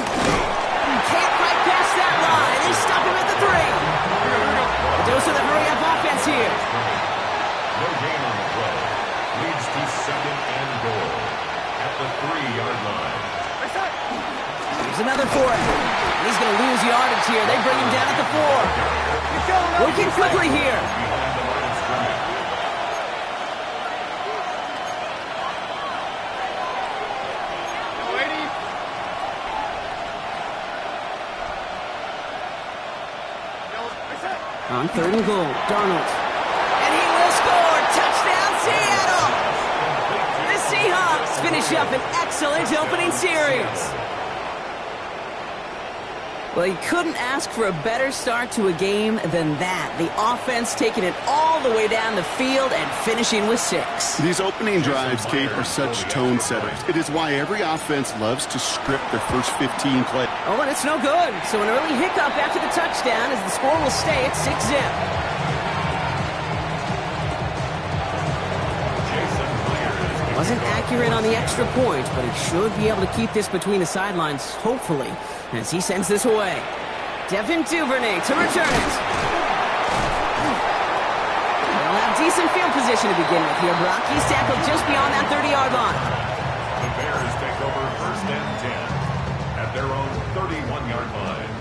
Can't quite pass that line. They stop him at the 3. A dose of the hurry-up offense here. No gain on the play. Leads to second and goal at the 3-yard line. Here's another for it. He's going to lose yardage here. They bring him down at the 4. Working quickly here. Behind the line of scrimmage. On third and goal, Darnold. And he will score. Touchdown, Seattle. The Seahawks finish up an excellent opening series. Well, you couldn't ask for a better start to a game than that. The offense taking it all the way down the field and finishing with 6. These opening drives, Kate, are such tone setters. It is why every offense loves to script their first 15 plays. Oh, and it's no good. So an early hiccup after the touchdown as the score will stay at 6-zip. Wasn't accurate on the extra point, but he should be able to keep this between the sidelines, hopefully, as he sends this away. Devin Duvernay to return it. They'll have decent field position to begin with here, Brock. He's tackled just beyond that 30-yard line. The Bears take over first and 10 at their own 31-yard line.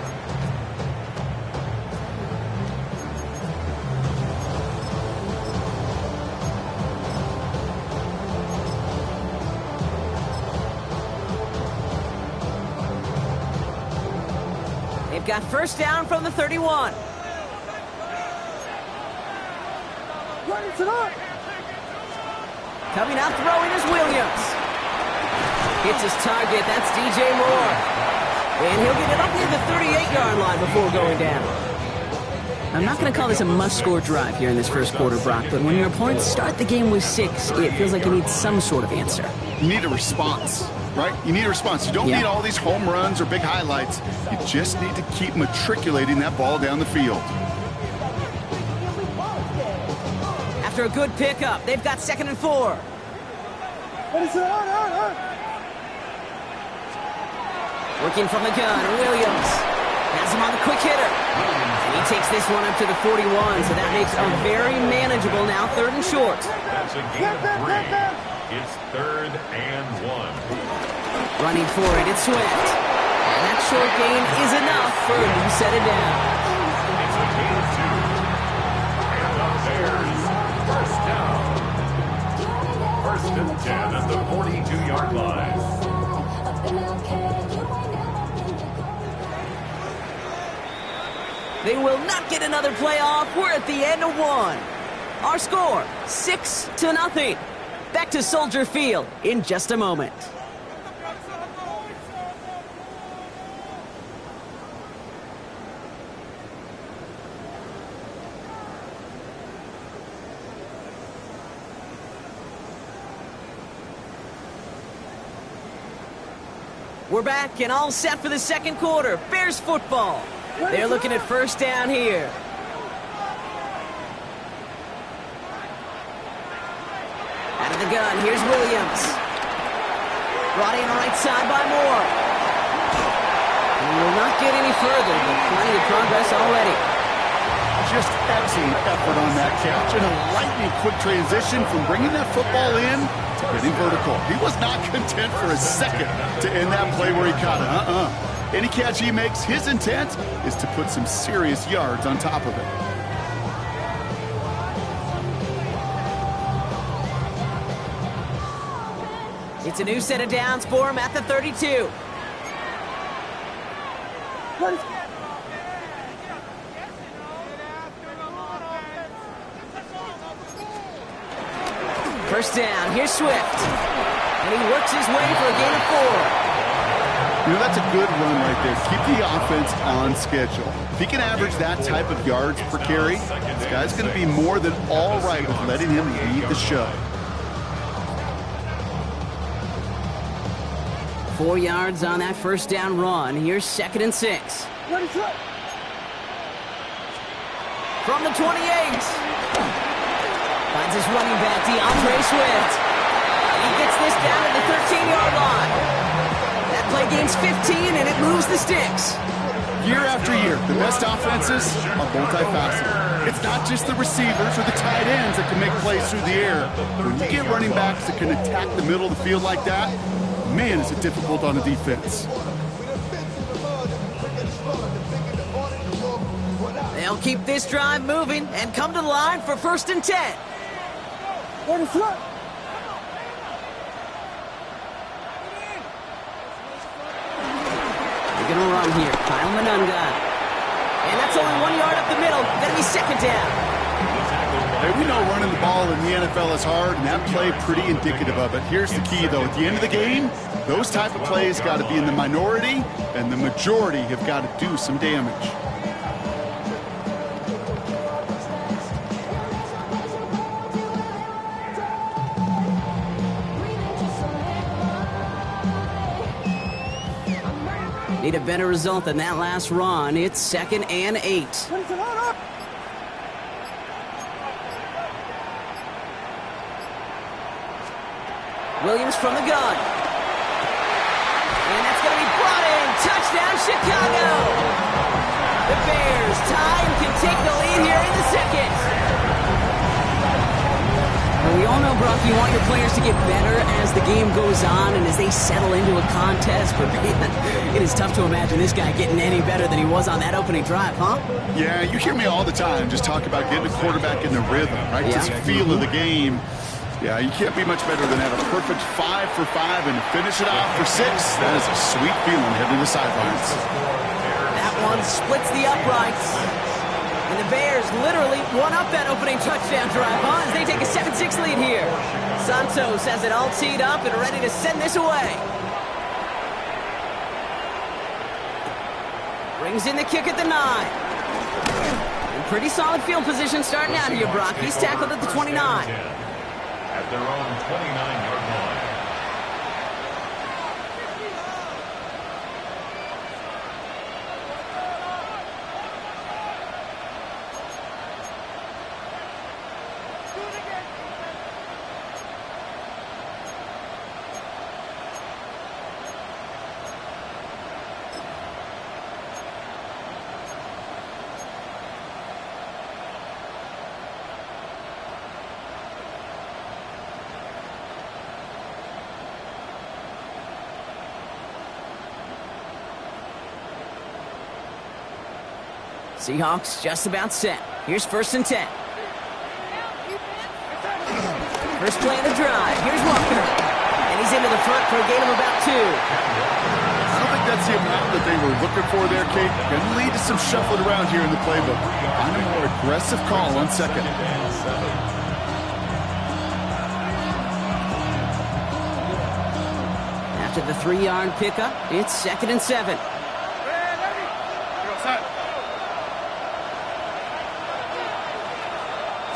They've got first down from the 31. Coming out throwing is Williams. Hits his target. That's DJ Moore. And he'll get it up near the 38-yard line before going down. I'm not going to call this a must-score drive here in this first quarter, Brock, but when your opponents start the game with 6, it feels like you need some sort of answer. You need a response, right? You need a response. You don't need all these home runs or big highlights. You just need to keep matriculating that ball down the field. After a good pickup, they've got second and 4. Working from the gun, Williams has him on the quick hitter. And he takes this one up to the 41, so that makes a very manageable now third and short. That's a gain of 3. It's third and 1. Running for it, it's Swift. And that short gain is enough for a new set it down. It's a gain of 2. And the Bears, first down. First and 10 at the 42-yard line. They will not get another playoff. We're at the end of 1. Our score, 6-0. Back to Soldier Field in just a moment. We're back and all set for the second quarter. Bears football. They're looking at first down here. Out of the gun, here's Williams. Brought in right side by Moore. He will not get any further, but plenty of progress already. Just excellent effort on that catch and a lightning quick transition from bringing that football in to getting vertical. He was not content for a second to end that play where he caught it. Any catch he makes, his intent is to put some serious yards on top of it. It's a new set of downs for him at the 32. First down, here's Swift. And he works his way for a gain of 4. You know, that's a good run right there. Keep the offense on schedule. If he can average that type of yards per carry, this guy's going to be more than all right with letting him lead the show. 4 yards on that first down run. Here's 2nd and 6. From the 28. Finds his running back, DeAndre Swift. He gets this down at the 13-yard line. That play gains 15, and it moves the sticks. Year after year, the best offenses are multifaceted. It's not just the receivers or the tight ends that can make plays through the air. When you get running backs that can attack the middle of the field like that, man, is it difficult on the defense. They'll keep this drive moving and come to the line for 1st and 10. They're going to run here. Kyle Monunga. And that's only 1 yard up the middle. Going to be 2nd down. Hey, we know running the ball in the NFL is hard, and that play pretty indicative of it. Here's the key, though. At the end of the game, those type of plays got to be in the minority, and the majority have got to do some damage. Need a better result than that last run. It's 2nd and 8. Williams from the gun. And that's going to be brought in. Touchdown, Chicago. The Bears tie and can take the lead here in the 2nd. Well, we all know, Brock, you want your players to get better as the game goes on and as they settle into a contest. But man, it is tough to imagine this guy getting any better than he was on that opening drive, huh? Yeah, you hear me all the time just talk about getting the quarterback in the rhythm, right? Yeah. Just feel of the game. Yeah, you can't be much better than that. A perfect 5 for 5 and to finish it off for 6. That is a sweet feeling heading to the sidelines. That one splits the uprights. And the Bears literally won up that opening touchdown drive, huh? As they take a 7-6 lead here. Santos has it all teed up and ready to send this away. Brings in the kick at the 9. And pretty solid field position starting out here, Brock. He's tackled at the 29. At their own 29-yard line. Seahawks just about set. Here's 1st and 10. First play of the drive. Here's Walker. And he's into the front for a gain of about 2. I don't think that's the amount that they were looking for there, Kate. Going to lead to some shuffling around here in the playbook. Find a more aggressive call on 2nd. After the 3-yard pickup, it's 2nd and 7.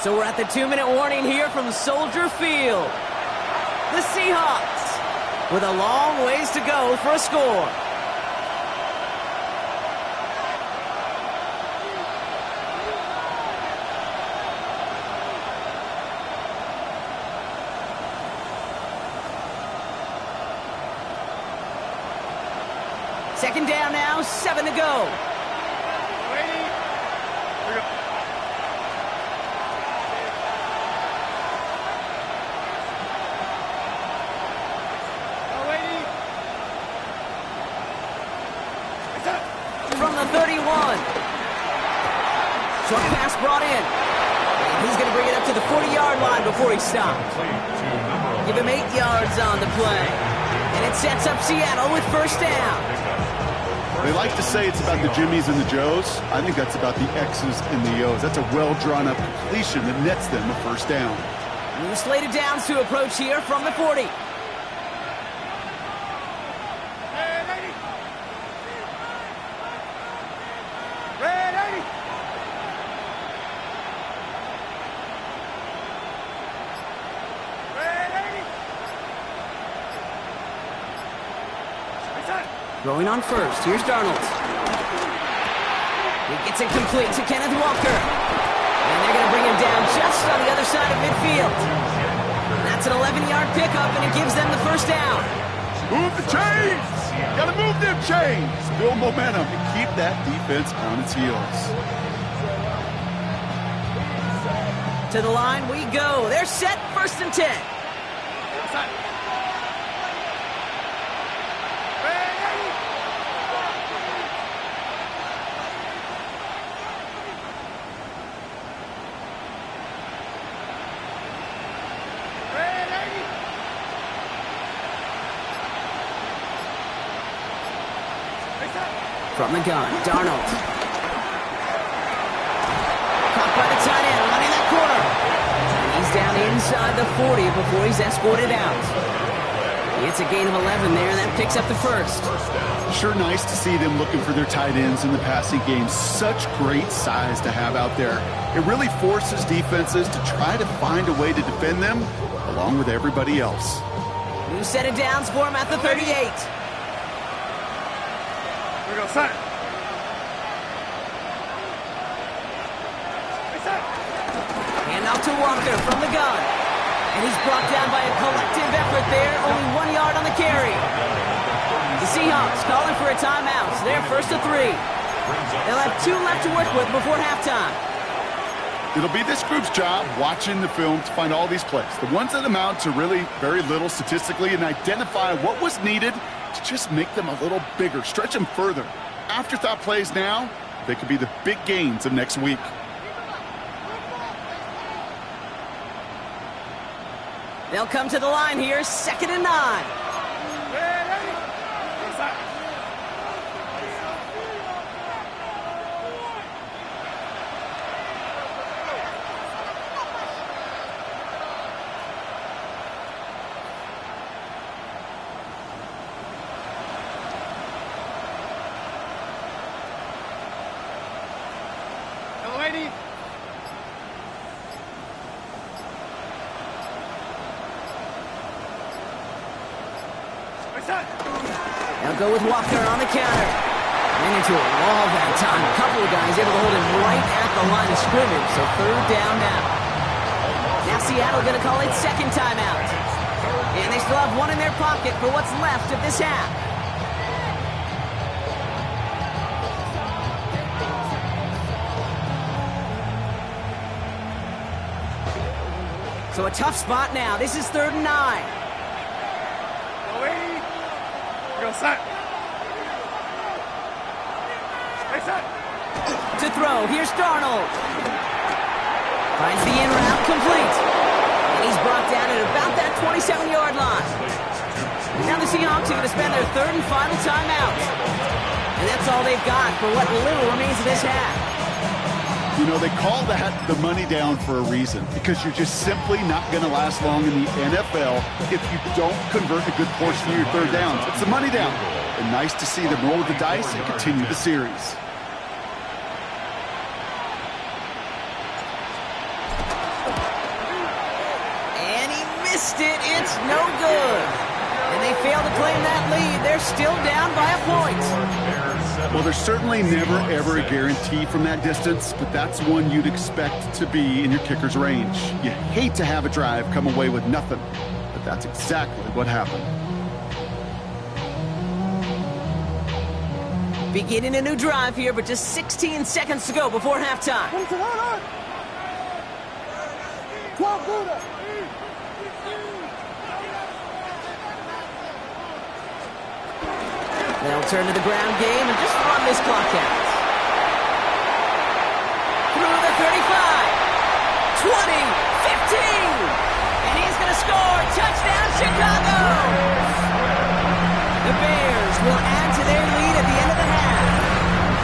So we're at the 2-minute warning here from Soldier Field. The Seahawks with a long ways to go for a score. Second down now, 7 to go. From the 31. Short pass brought in. And he's going to bring it up to the 40-yard line before he stops. Give him 8 yards on the play. And it sets up Seattle with first down. They like to say it's about the Jimmies and the Joes. I think that's about the X's and the O's. That's a well-drawn-up completion that nets them a first down. New slated downs to approach here from the 40. Throwing on first. Here's Darnold. He gets it complete to Kenneth Walker. And they're going to bring him down just on the other side of midfield. That's an 11-yard pickup, and it gives them the first down. Move the chains! Got to move them chains! Build momentum and keep that defense on its heels. To the line we go. They're set. First and 10. From the gun, Darnold. Caught by the tight end, running that corner. And he's down inside the 40 before he's escorted out. It's a gain of 11 there, and that picks up the first. Sure nice to see them looking for their tight ends in the passing game. Such great size to have out there. It really forces defenses to try to find a way to defend them along with everybody else. New set of downs for him at the 38. Set. And out to Walker from the gun. And he's brought down by a collective effort there. Only 1 yard on the carry. The Seahawks calling for a timeout. So they're first to 3. They'll have 2 left to work with before halftime. It'll be this group's job watching the film to find all these plays. The ones that amount to really very little statistically and identify what was needed to just make them a little bigger, stretch them further. Afterthought plays now, they could be the big gains of next week. They'll come to the line here, 2nd and 9. They'll go with Walker on the counter. Ran into a wall that time. A couple of guys able to hold him right at the line of scrimmage. So 3rd down now. Now Seattle going to call it 2nd timeout. And they still have 1 in their pocket for what's left of this half. So a tough spot now. This is 3rd and 9. Set. To throw, here's Darnold. Finds the in route complete. And he's brought down at about that 27-yard line. And now the Seahawks are going to spend their 3rd and final timeout. And that's all they've got for what little remains of this half. You know, they call that the money down for a reason, because you're just simply not going to last long in the NFL if you don't convert a good portion of your 3rd downs. It's the money down. And nice to see them roll the dice and continue the series. And he missed it. It's no good. And they fail to claim that lead. They're still down by a point. Well, there's certainly never, ever a guarantee from that distance, but that's one you'd expect to be in your kicker's range. You hate to have a drive come away with nothing, but that's exactly what happened. Beginning a new drive here, but just 16 seconds to go before halftime. They'll turn to the ground game and just run this clock out. Through the 35, 20, 15, and he's going to score. Touchdown, Chicago! The Bears will add to their lead at the end of the half.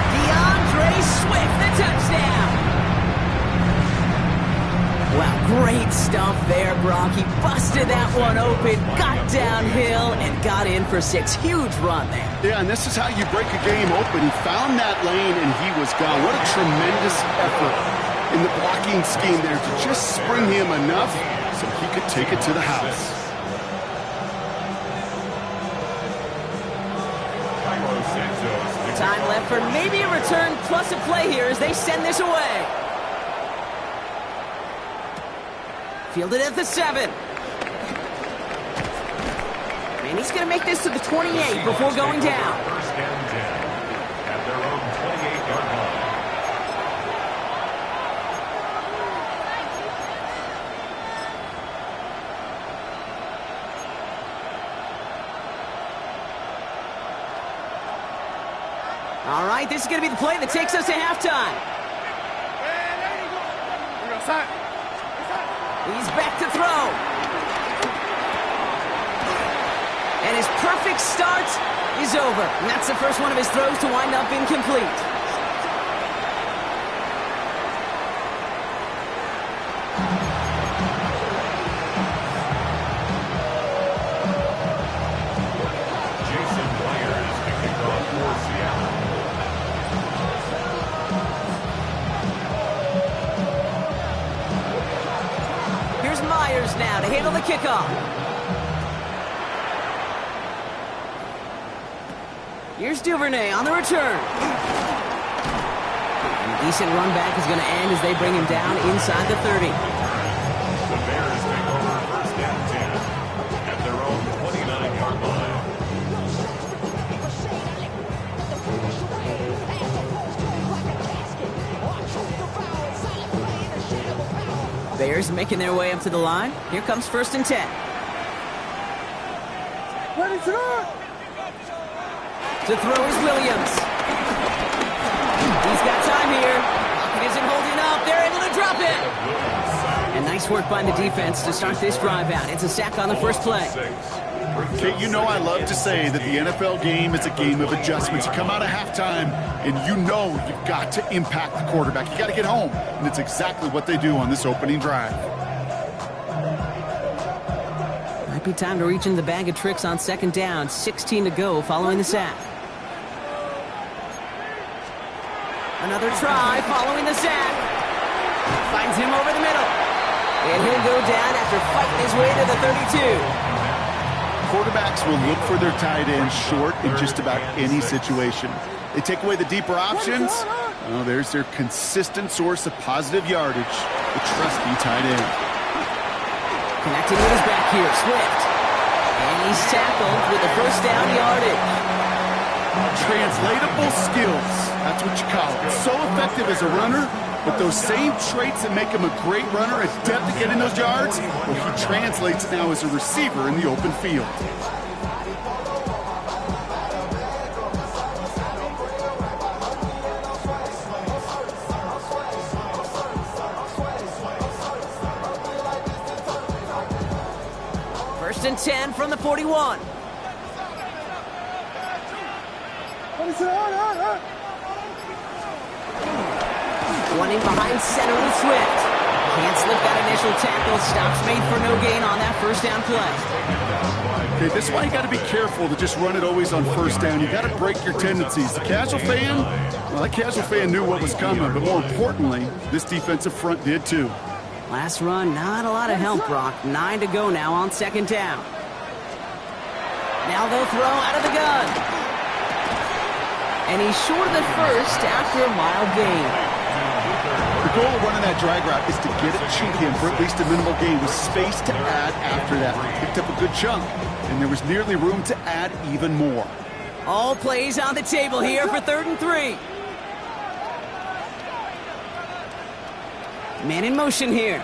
DeAndre Swift, the touchdown. Wow, great stuff there, Brock. He busted that one open, got downhill, and got in for 6. Huge run there. Yeah, and this is how you break a game open. He found that lane, and he was gone. What a tremendous effort in the blocking scheme there to just spring him enough so he could take it to the house. Time left for maybe a return plus a play here as they send this away. Fielded at the 7. And he's going to make this to the 28 before going down. First and 10 at their own 28-yard line. All right, this is going to be the play that takes us to halftime. He's back to throw. And his perfect start is over. And that's the first one of his throws to wind up incomplete. Jason Myers to kick off for Seattle. Here's Myers now to handle the kickoff. Here's Duvernay on the return. And a decent run back is going to end as they bring him down inside the 30. The Bears take over first and 10 at their own 29-yard line. Bears making their way up to the line. Here comes first and 10. To throw is Williams. He's got time here. Lockett isn't holding up. They're able to drop it. And nice work by the defense to start this drive out. It's a sack on the first play. Okay, you know I love to say that the NFL game is a game of adjustments. You come out of halftime, and you know you've got to impact the quarterback. You got to get home, and it's exactly what they do on this opening drive. Might be time to reach in the bag of tricks on second down. 16 to go following the sack. Another try following the sack. Finds him over the middle. And he'll go down after fighting his way to the 32. Quarterbacks will look for their tight end short in just about any situation. They take away the deeper options. Oh, there's their consistent source of positive yardage, the trusty tight end. Connecting with his back here, Swift. And he's tackled with the first down yardage. Translatable skills, that's what you call it. So effective as a runner, but those same traits that make him a great runner, adept at getting those yards, well, he translates now as a receiver in the open field. First and 10 from the 41. Running behind center with Swift. Can't slip that initial tackle. Stops made for no gain on that first down play. Okay, this is why you got to be careful to just run it always on first down. You got to break your tendencies. The casual fan, well, that casual fan knew what was coming, but more importantly, this defensive front did too. Last run, not a lot of help, Brock. 9 to go now on second down. Now they'll throw out of the gun. And he's short of the first after a mild gain. The goal of running that drag route is to get it to him for at least a minimal gain with space to add after that. He picked up a good chunk, and there was nearly room to add even more. All plays on the table here for 3rd and 3. Man in motion here.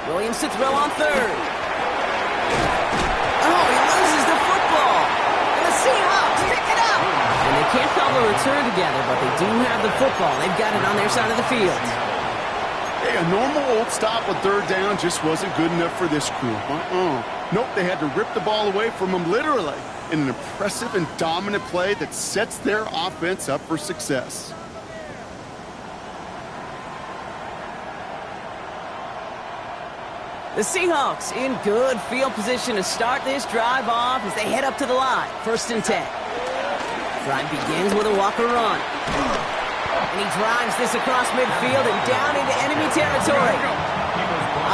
Williams to throw on 3rd. Oh, he loses the football. And the Seahawks pick it up. And they can't call a return together, but they do have the football. They've got it on their side of the field. Hey, a normal old stop with 3rd down just wasn't good enough for this crew. Nope, they had to rip the ball away from them literally in an impressive and dominant play that sets their offense up for success. The Seahawks in good field position to start this drive off as they head up to the line. 1st and 10. Drive begins with a Walker run. And he drives this across midfield and down into enemy territory.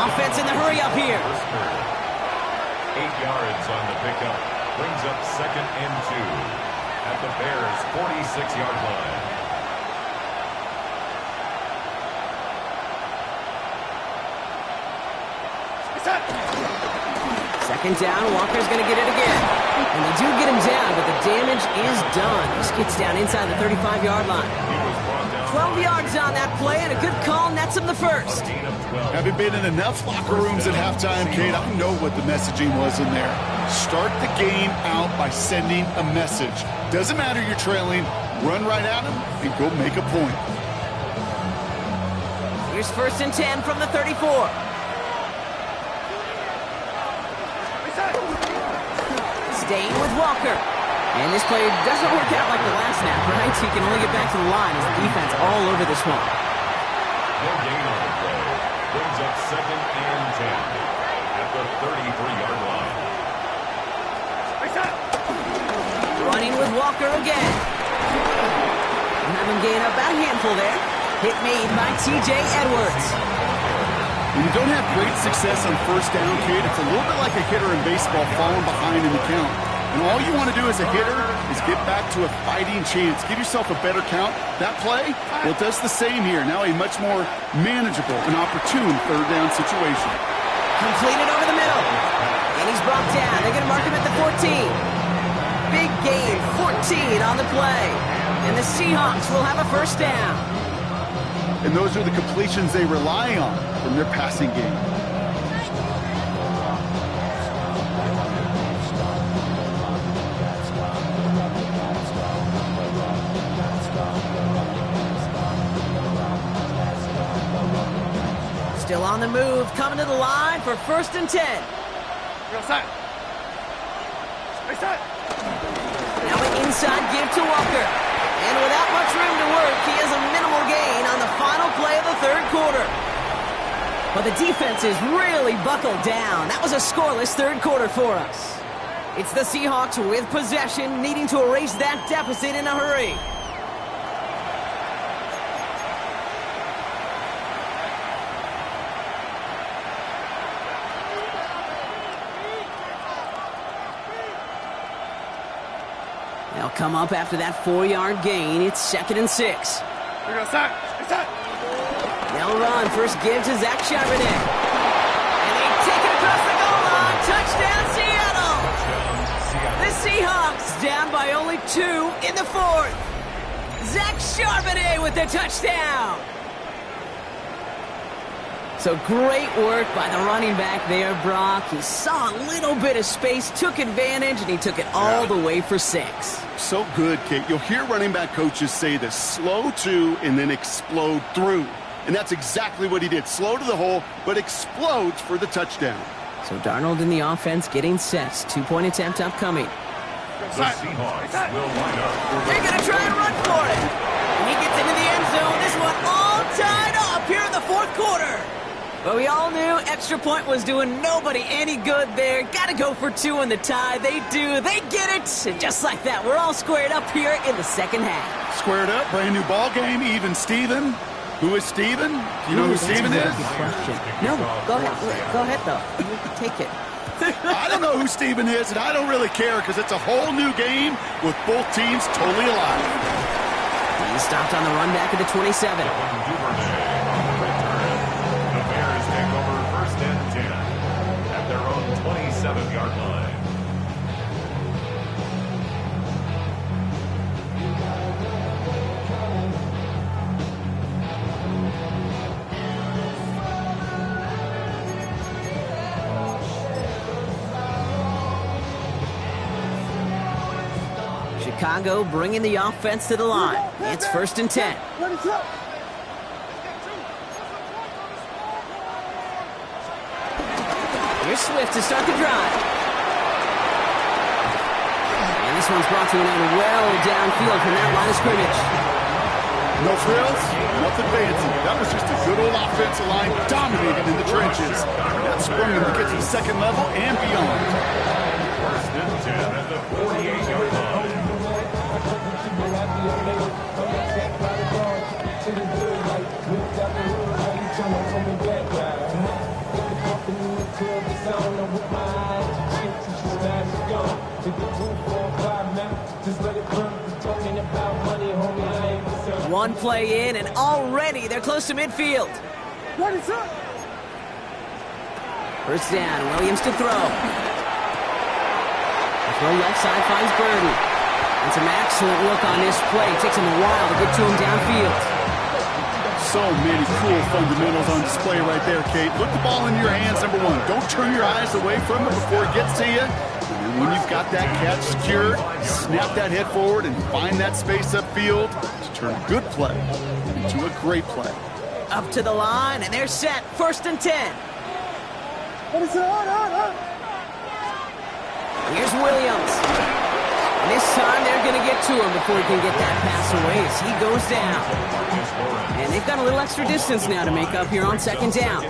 Offense in the hurry up here. 8 yards on the pickup. Brings up 2nd and 2 at the Bears' 46-yard line. Second down, Walker's going to get it again. And they do get him down, but the damage is done. He gets down inside the 35-yard line. 12 yards on that play, and a good call nets him the first. Having been in enough locker rooms at halftime, Kate, I know what the messaging was in there. Start the game out by sending a message. Doesn't matter you're trailing, run right at them and go make a point. Here's 1st and 10 from the 34. Staying with Walker. And this play doesn't work out like the last snap, right? He can only get back to the line as the defense all over this one. No gain on the play. Brings up 2nd and 10 at the 33-yard line. Running with Walker again. And have him gain about a handful there. Hit made by T.J. Edwards. When you don't have great success on 1st down, Kate, it's a little bit like a hitter in baseball falling behind in the count. And all you want to do as a hitter is get back to a fighting chance. Give yourself a better count. That play, well, it does the same here. Now a much more manageable and opportune 3rd down situation. Completed over the middle. And he's brought down. They're going to mark him at the 14. Big gain, 14 on the play. And the Seahawks will have a 1st down. And those are the completions they rely on from their passing game. Still on the move, coming to the line for 1st and 10. Now an inside give to Walker. And without much room to work, he has a minimal gain on the final play of the 3rd quarter. But the defense is really buckled down. That was a scoreless 3rd quarter for us. It's the Seahawks with possession, needing to erase that deficit in a hurry. They'll come up after that 4-yard gain. It's 2nd and 6. They'll run. First give to Zach Charbonnet. And they take it across the goal line. Touchdown, Seattle. The Seahawks down by only 2 in the 4th. Zach Charbonnet with the touchdown. So great work by the running back there, Brock. He saw a little bit of space, took advantage, and he took it all the way for 6. So good, Kate. You'll hear running back coaches say this: slow to and then explode through. And that's exactly what he did. Slow to the hole, but explodes for the touchdown. So Darnold in the offense getting set. 2-point attempt upcoming. The Seahawks will line up. They're going to try and run for it. And he gets into the end zone. This one all tied up here in the 4th quarter. But we all knew extra point was doing nobody any good there. Got to go for 2 in the tie. They do. They get it. And just like that, we're all squared up here in the 2nd half. Squared up, brand new ball game, even Steven. Who is Steven? Do you know who Steven is? No, go ahead. Go ahead, though. You take it. I don't know who Steven is, and I don't really care because it's a whole new game with both teams totally alive. He stopped on the run back at the 27. The Bears take over 1st and 10. 35-yard line. Chicago bringing the offense to the line. It's 1st and 10. Here's Swift to start the drive. And this one's brought to an end well downfield from that line of scrimmage. No frills, nothing fancy. That was just a good old offensive line dominating in the trenches. That sprung them to get to the second level and beyond. 1st and 10 at the 48-yard line. One play in, and already they're close to midfield. What is up? 1st down, Williams to throw. The throw left side finds Burden. And some excellent look on this play. It takes him a while to get to him downfield. So many cool fundamentals on display right there, Kate. Look the ball in your hands, number one. Don't turn your eyes away from it before it gets to you. And then when you've got that catch secured, snap that head forward and find that space upfield to turn a good play into a great play. Up to the line, and they're set. 1st and 10. What is up? Here's Williams. And this time they're going to get to him before he can get that pass away as he goes down. And they've got a little extra distance now to make up here on 2nd down.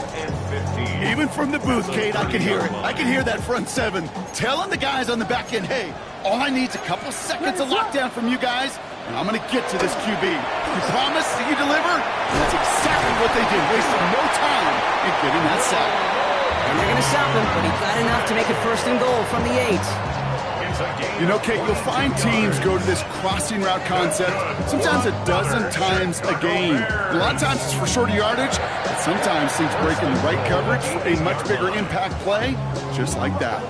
Even from the booth, Kate, I can hear it. I can hear that front seven telling the guys on the back end, hey, all I need is a couple seconds of lockdown from you guys, and I'm going to get to this QB. You promise that you deliver? And that's exactly what they did, wasting no time in getting that sack. And they're going to stop him, but he got enough to make it 1st and goal from the 8. You know, Kate, you'll find teams go to this crossing route concept sometimes a dozen times a game. A lot of times it's for shorter yardage, but sometimes teams break in the right coverage for a much bigger impact play, just like that.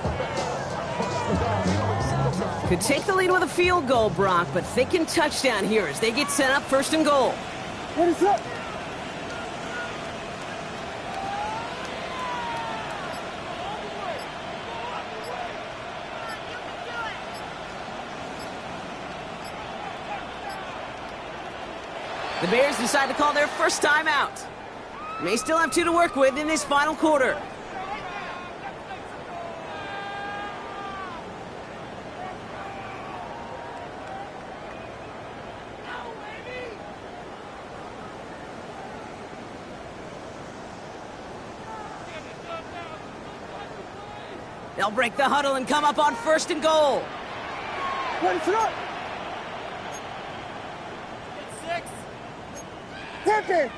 Could take the lead with a field goal, Brock, but thinking touchdown here as they get set up 1st and goal. What is up? The Bears decide to call their first timeout. May still have 2 to work with in this final quarter. They'll break the huddle and come up on 1st and goal. What is up? Tip it!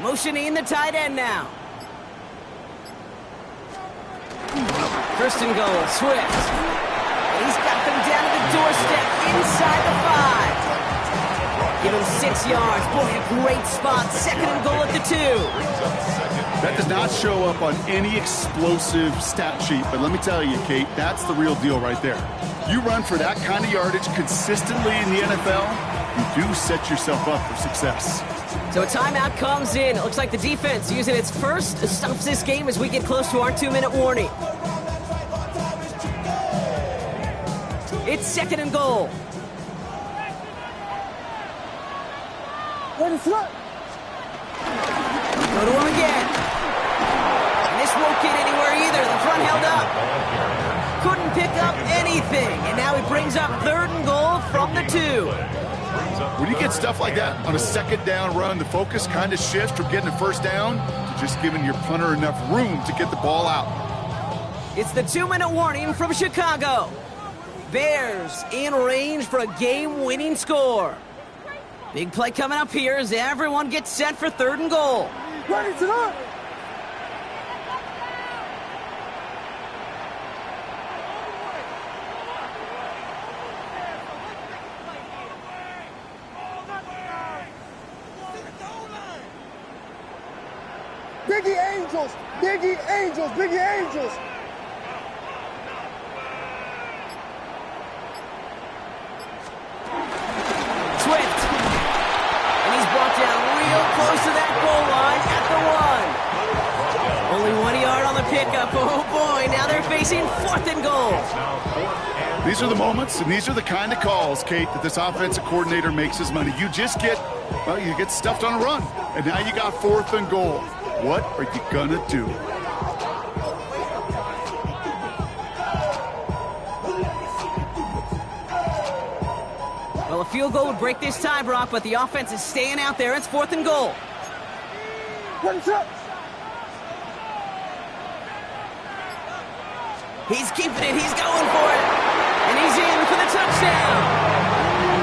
Motioning the tight end now. 1st and goal, Swift. He's got them down to the doorstep inside the 5. Give him 6 yards. Boy, a great spot. 2nd and goal at the 2. That does not show up on any explosive stat sheet, but let me tell you, Kate, that's the real deal right there. You run for that kind of yardage consistently in the NFL, you do set yourself up for success. So a timeout comes in. It looks like the defense using its first stops this game as we get close to our 2-minute warning. It's 2nd and goal. What is up? Go to him again. And this won't get anywhere either. The front held up. Couldn't pick up anything. And now he brings up 3rd and goal from the 2. When you get stuff like that on a 2nd down run, the focus kind of shifts from getting a 1st down to just giving your punter enough room to get the ball out. It's the 2-minute warning from Chicago. Bears in range for a game-winning score. Big play coming up here as everyone gets set for 3rd and goal. What is up? Biggie Angels! Biggie Angels! Biggie Angels! Swift. And he's brought down real close to that goal line at the 1. Only 1 yard on the pickup. Oh, boy. Now they're facing 4th and goal. These are the moments, and these are the kind of calls, Kate, that this offensive coordinator makes his money. You just get, well, you get stuffed on a run, and now you got 4th and goal. What are you going to do? Well, a field goal would break this tie, Brock, but the offense is staying out there. It's 4th and goal. He's keeping it. He's going for it. And he's in for the touchdown.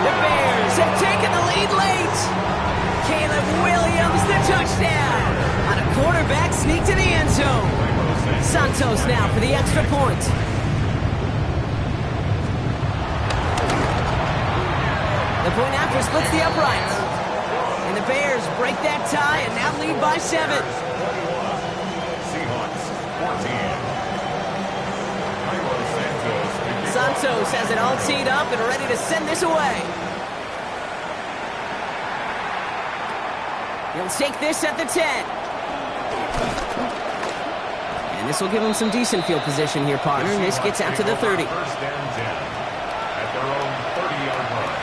The Bears have taken the lead late. Caleb Williams, the touchdown. On a quarterback sneak to the end zone. Santos now for the extra point. The point after splits the uprights. And the Bears break that tie and now lead by 7. Seahawks 14. Santos has it all teed up and ready to send this away. He'll take this at the 10. And this will give him some decent field position here, partner. And this gets out to the 30. First and 10 at their own 30-yard line.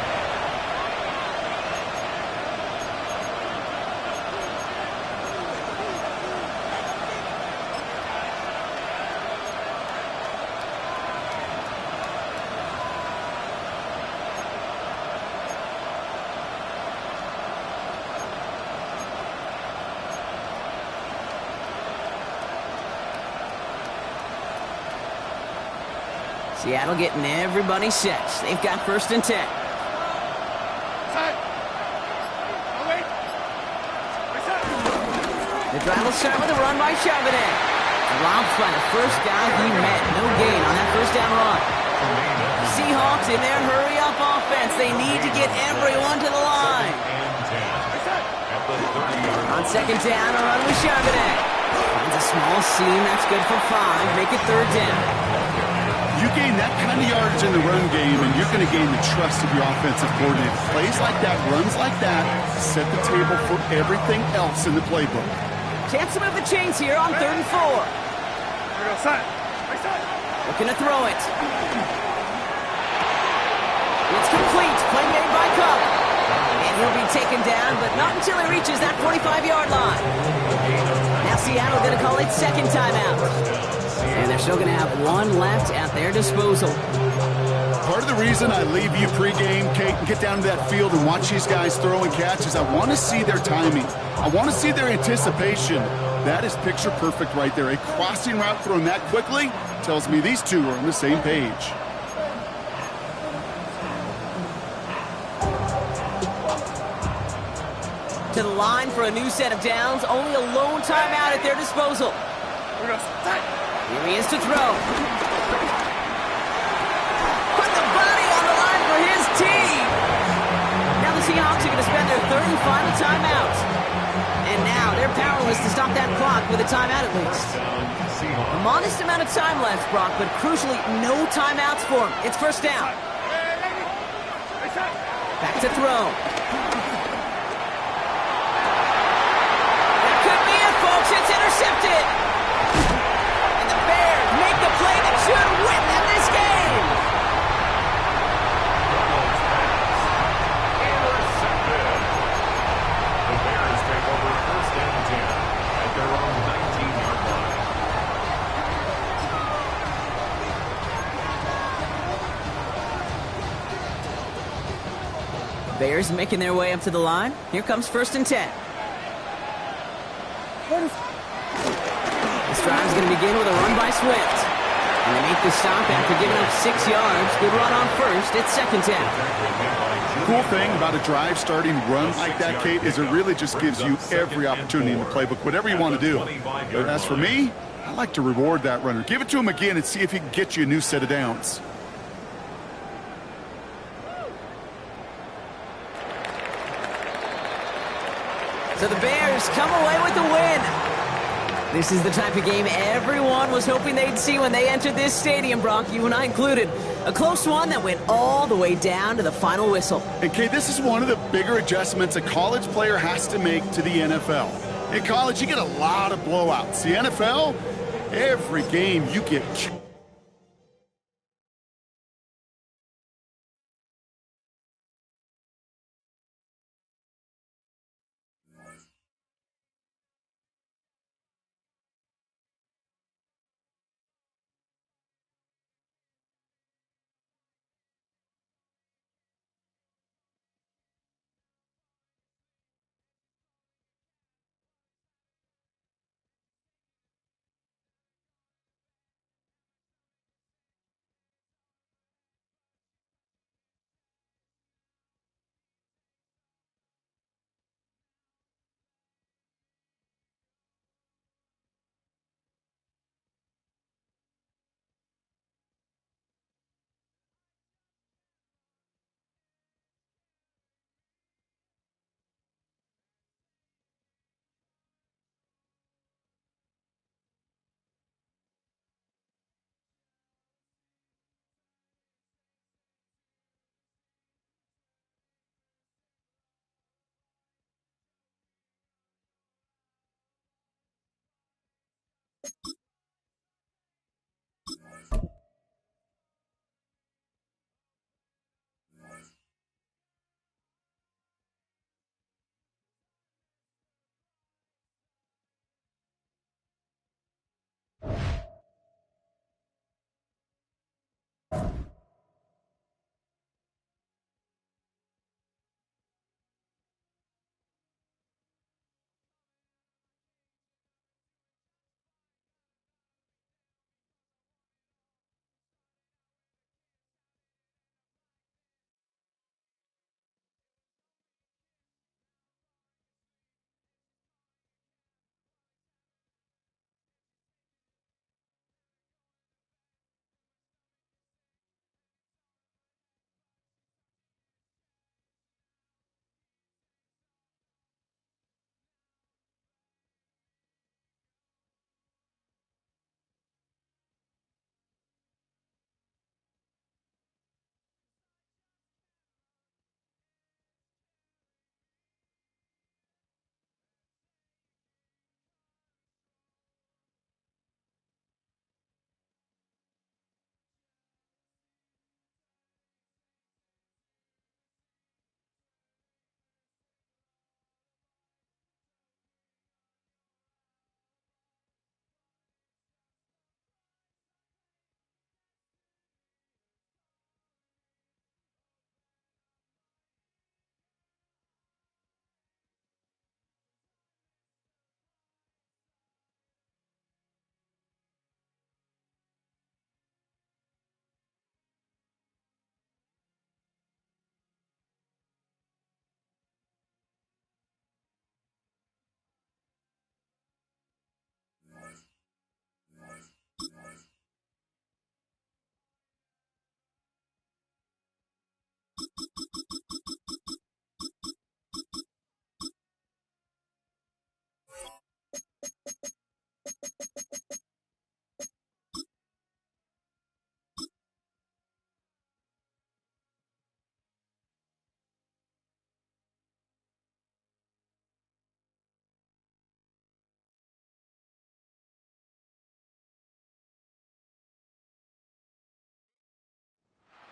Seattle getting everybody set. They've got 1st and 10. The drive will start with a run by Charbonnet. Robbed by the first guy he met. No gain on that 1st down run. Seahawks in their hurry-up offense. They need to get everyone to the line. On 2nd down, a run with Charbonnet. Finds a small seam. That's good for 5. Make it 3rd down. You gain that kind of yardage in the run game, and you're going to gain the trust of your offensive coordinator. Plays like that, runs like that, set the table for everything else in the playbook. Chance to move the chains here on 3rd and 4. Looking to throw it. It's complete. Play made by Cup. And he'll be taken down, but not until he reaches that 45-yard line. Now Seattle going to call it 2nd timeout. And they're still going to have 1 left at their disposal. Part of the reason I leave you pregame, Kate, and get down to that field and watch these guys throw and catch is I want to see their timing. I want to see their anticipation. That is picture perfect right there. A crossing route thrown that quickly tells me these two are on the same page. To the line for a new set of downs. Only a lone timeout at their disposal. Here he is to throw. Put the body on the line for his team. Now the Seahawks are going to spend their 3rd and final timeout. And now they're powerless to stop that clock with a timeout at least. A modest amount of time left, Brock, but crucially no timeouts for him. It's 1st down. Back to throw. That could be it, folks. It's intercepted. Make the play that should win them this game. Intercepted. The Bears take over 1st and 10 at their own 19-yard line. Bears making their way up to the line. Here comes 1st and 10. This drive's going to begin with a run by Swift. And they make the stop after giving up 6 yards. Good run on 1st. It's 2nd down. Cool thing about a drive starting run like that, Kate, is it really just gives you every opportunity in the playbook, whatever you want to do. But as for me, I like to reward that runner. Give it to him again and see if he can get you a new set of downs. So the Bears come away with the win. This is the type of game everyone was hoping they'd see when they entered this stadium, Brock, you and I included. A close one that went all the way down to the final whistle. And Kate, this is one of the bigger adjustments a college player has to make to the NFL. In college, you get a lot of blowouts. The NFL, every game you get.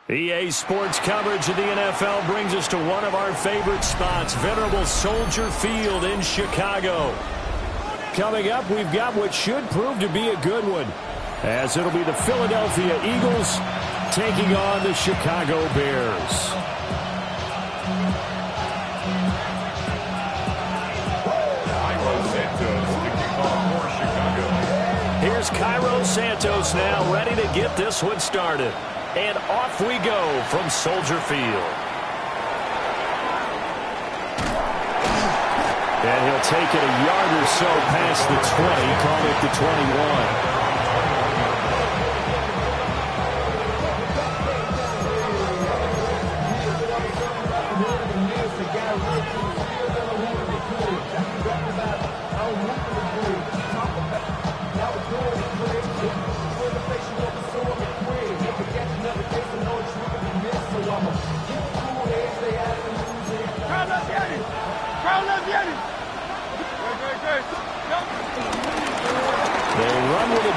EA Sports coverage of the NFL brings us to one of our favorite spots, venerable Soldier Field in Chicago. Coming up, we've got what should prove to be a good one, as it'll be the Philadelphia Eagles taking on the Chicago Bears. Here's Cairo Santos now, ready to get this one started. And off we go from Soldier Field. And he'll take it a yard or so past the 20, call it the 21.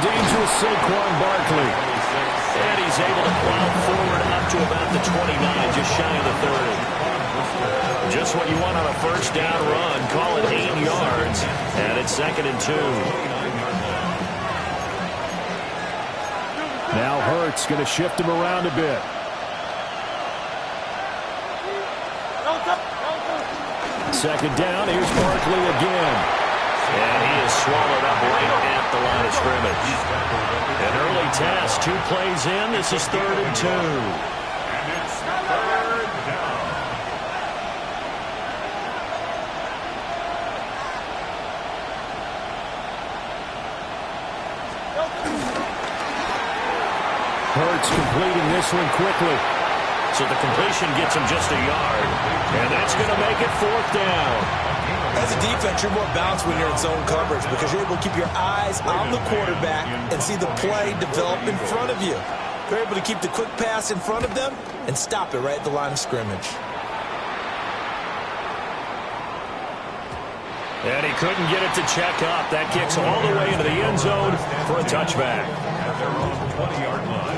dangerous Saquon Barkley. And he's able to plow forward up to about the 29, just shy of the 30. Just what you want on a first down run. Call it 8 yards. And it's 2nd and 2. Now Hurts going to shift him around a bit. Second down, here's Barkley again. And he is swallowed up right at the line of scrimmage. An early task, 2 plays in. This is 3rd and 2. And it's 3rd down. Hurts completing this one quickly. So the completion gets him just a yard. And that's going to make it 4th down. As a defense, you're more balanced when you're in zone coverage because you're able to keep your eyes on the quarterback and see the play develop in front of you. You're able to keep the quick pass in front of them and stop it right at the line of scrimmage. And he couldn't get it to check up. That kicks all the way into the end zone for a touchback. At their own 20-yard line.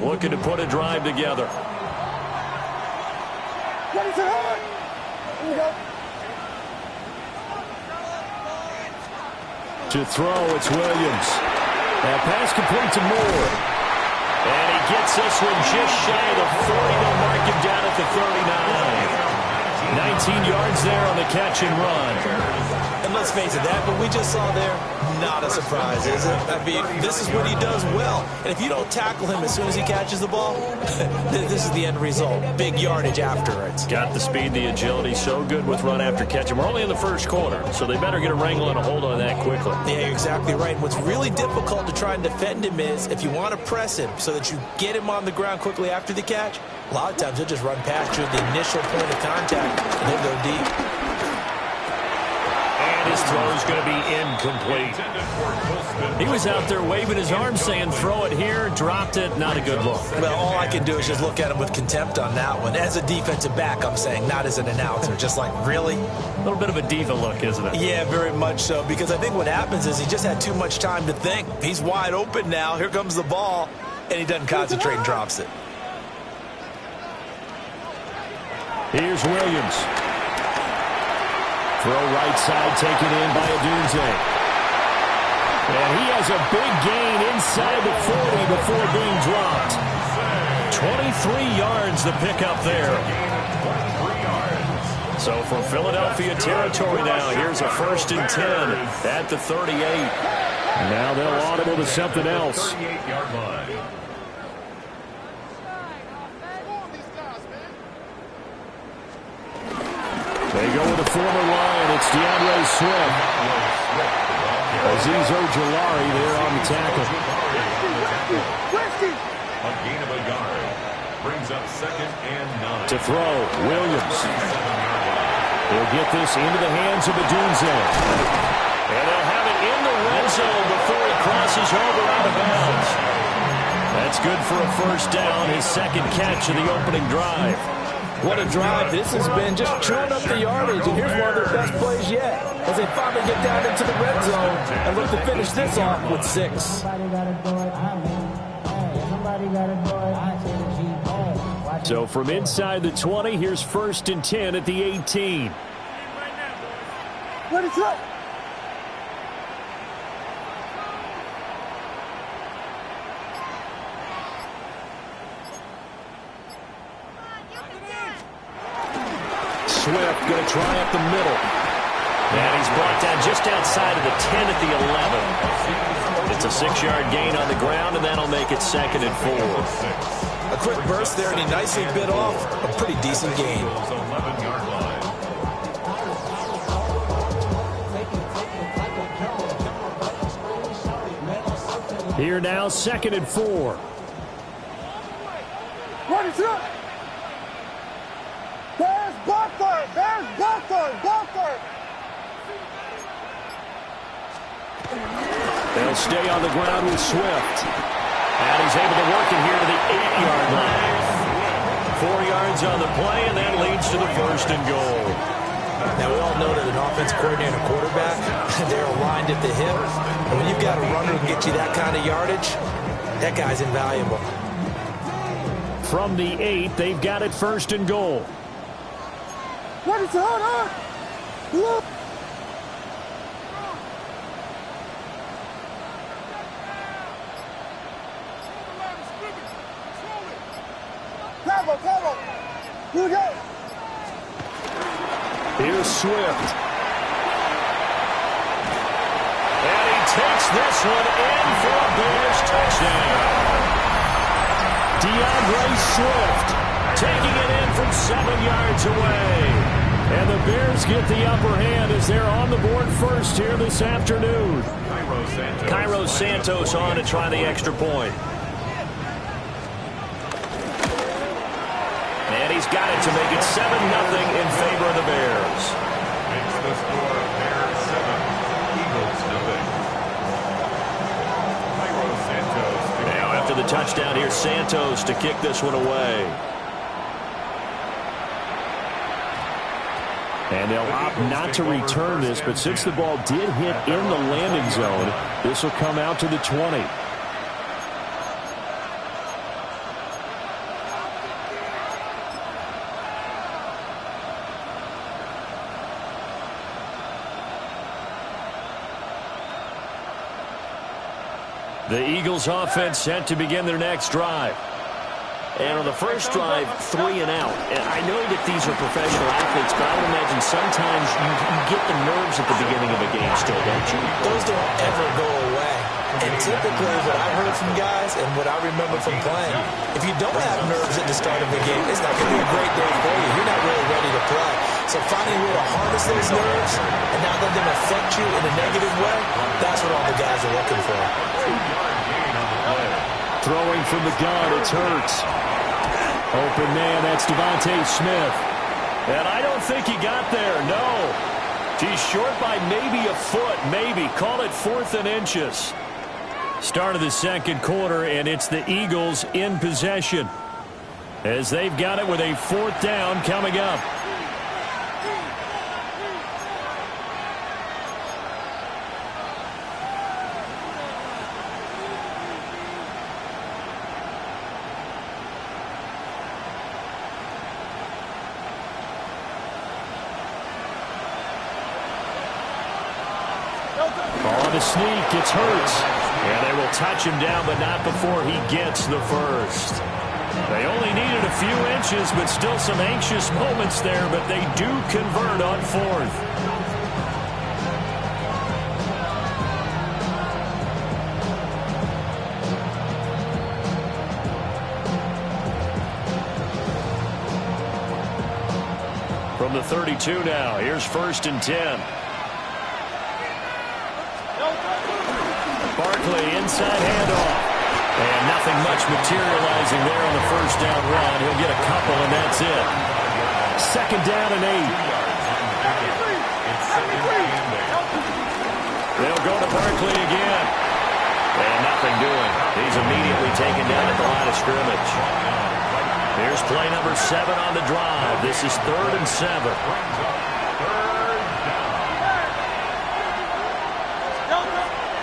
Looking to put a drive together. To throw, it's Williams. That pass complete to Moore. And he gets this one just shy of the 40. They'll mark him down at the 39. 19 yards there on the catch and run. And let's face it, that what we just saw there, not a surprise, is it? I mean, this is what he does well. And if you don't tackle him as soon as he catches the ball, this is the end result. Big yardage after it. Got the speed, the agility, so good with run after catch. And we're only in the first quarter, so they better get a wrangle and a hold on that quickly. Yeah, you're exactly right. And what's really difficult to try and defend him is if you want to press him so that you get him on the ground quickly after the catch, a lot of times he'll just run past you at the initial point of contact and he'll go deep. His throw is going to be incomplete. He was out there waving his arms saying, throw it here, dropped it, not a good look. Well, all I can do is just look at him with contempt on that one. As a defensive back, I'm saying, not as an announcer. Just like, really? A little bit of a diva look, isn't it? Yeah, very much so, because I think what happens is he just had too much time to think. He's wide open now. Here comes the ball, and he doesn't concentrate and drops it. Here's Williams. Throw right side taken in by Odunze. And he has a big gain inside the 40 before being dropped. 23 yards the pickup there. So for Philadelphia territory now, here's a 1st and 10 at the 38. Now they'll audible to something else. 38-yard line. They go with a former Lion. It's DeAndre Swift. Azeez Ojulari there on the tackle. A gain of a yard. Brings up 2nd and 9. To throw, Williams. He'll get this into the hands of Odunze. And they'll have it in the red zone before he crosses over out of bounds. That's good for a 1st down, his 2nd catch of the opening drive. What a drive this has been, just chewing up the yardage. And here's one of their best plays yet as they finally get down into the red zone and look to finish this off with 6. So from inside the 20, here's 1st and 10 at the 18. What is up? Swift going to try up the middle. And he's brought down just outside of the 10 at the 11. It's a 6-yard gain on the ground, and that'll make it 2nd and 4. A quick burst there, and he nicely bit off a pretty decent gain. 11-yard line. Here now, 2nd and 4. What is up? There's Butler! There's Butler! Butler! They'll stay on the ground with Swift. And he's able to work it here to the 8-yard line. 4 yards on the play, and that leads to the 1st and goal. Now, we all know that an offense coordinator and a quarterback, they're aligned at the hip. And when you've got a runner who can get you that kind of yardage, that guy's invaluable. From the 8, they've got it 1st and goal. What is going on? Look. Here's Swift. And he takes this one in for a Bears touchdown. DeAndre Swift taking it in from 7 yards away. And the Bears get the upper hand as they're on the board first here this afternoon. Cairo Santos on to try the extra point. And he's got it to make it 7-0 in favor of the Bears. Makes the score Bears 7, Eagles 0. Cairo Santos. Now after the touchdown, here's Santos to kick this one away. And they'll opt not to return this, but since the ball did hit in the landing zone, this will come out to the 20. The Eagles offense set to begin their next drive. And on the first drive, 3 and out. And I know that these are professional athletes, but I would imagine sometimes you get the nerves at the beginning of a game still, don't you? Those don't ever go away. And typically what I've heard from guys and what I remember from playing, if you don't have nerves at the start of the game, it's not going to be a great day for you. You're not really ready to play. So finding a way to harness those nerves and not let them affect you in a negative way, that's what all the guys are looking for. Throwing from the gun, it's Hurts. Open man, that's Devontae Smith. And I don't think he got there, no. He's short by maybe a foot, maybe. Call it 4th and inches. Start of the second quarter, and it's the Eagles in possession as they've got it with a 4th down coming up. On the sneak, it's Hurts. And they will touch him down, but not before he gets the first. They only needed a few inches, but still some anxious moments there, but they do convert on 4th. From the 32 now, here's 1st and 10. Barkley inside handoff. And nothing much materializing there on the 1st down run. He'll get a couple, and that's it. 2nd down and 8. They'll go to Barkley again. And nothing doing. He's immediately taken down at the line of scrimmage. Here's play number 7 on the drive. This is 3rd and 7.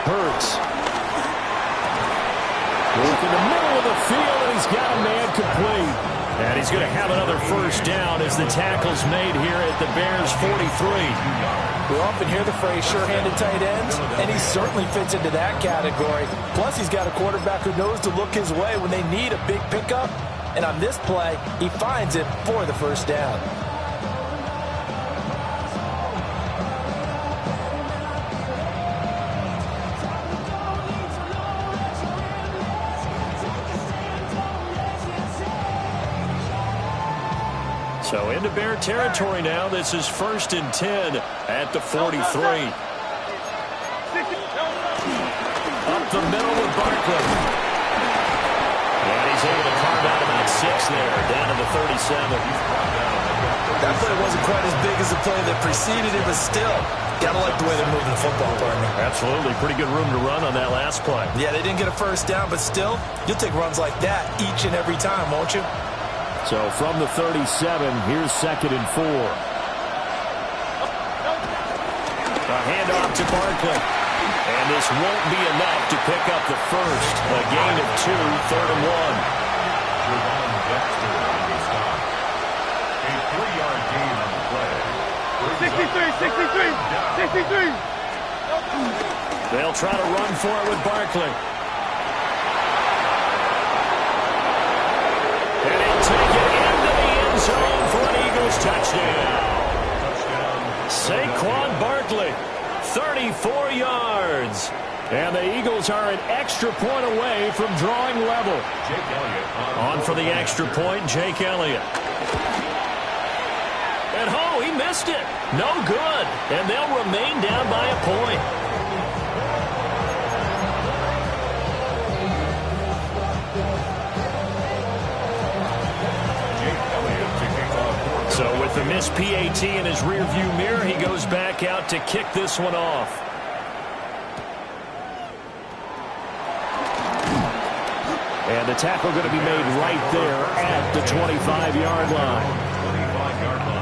Hurts. Working the middle of the field, and he's got a man complete. And he's going to have another 1st down as the tackle's made here at the Bears 43. We often hear the phrase sure-handed tight ends, and he certainly fits into that category. Plus, he's got a quarterback who knows to look his way when they need a big pickup. And on this play, he finds it for the 1st down. So into Bear territory now. This is 1st and 10 at the 43. Up the middle with Barkley. And he's able to carve out about 6 there, down to the 37. That play wasn't quite as big as the play that preceded it, but still, gotta like the way they're moving the football, partner. Absolutely. Pretty good room to run on that last play. Yeah, they didn't get a 1st down, but still, you'll take runs like that each and every time, won't you? So from the 37, here's 2nd and 4. A handoff to Barkley. And this won't be enough to pick up the first. A gain of 2, 3rd and 1. Javon Dexter on the stop. A 3-yard gain on the play. 63. They'll try to run for it with Barkley. And he'll take it into the end zone for an Eagles touchdown. Saquon Barkley, 34 yards. And the Eagles are an extra point away from drawing level. Jake Elliott on for the extra point, Jake Elliott. And he missed it. No good. And they'll remain down by a point. So with the missed PAT in his rearview mirror, he goes back out to kick this one off. And the tackle going to be made right there at the 25-yard line. 25-yard line.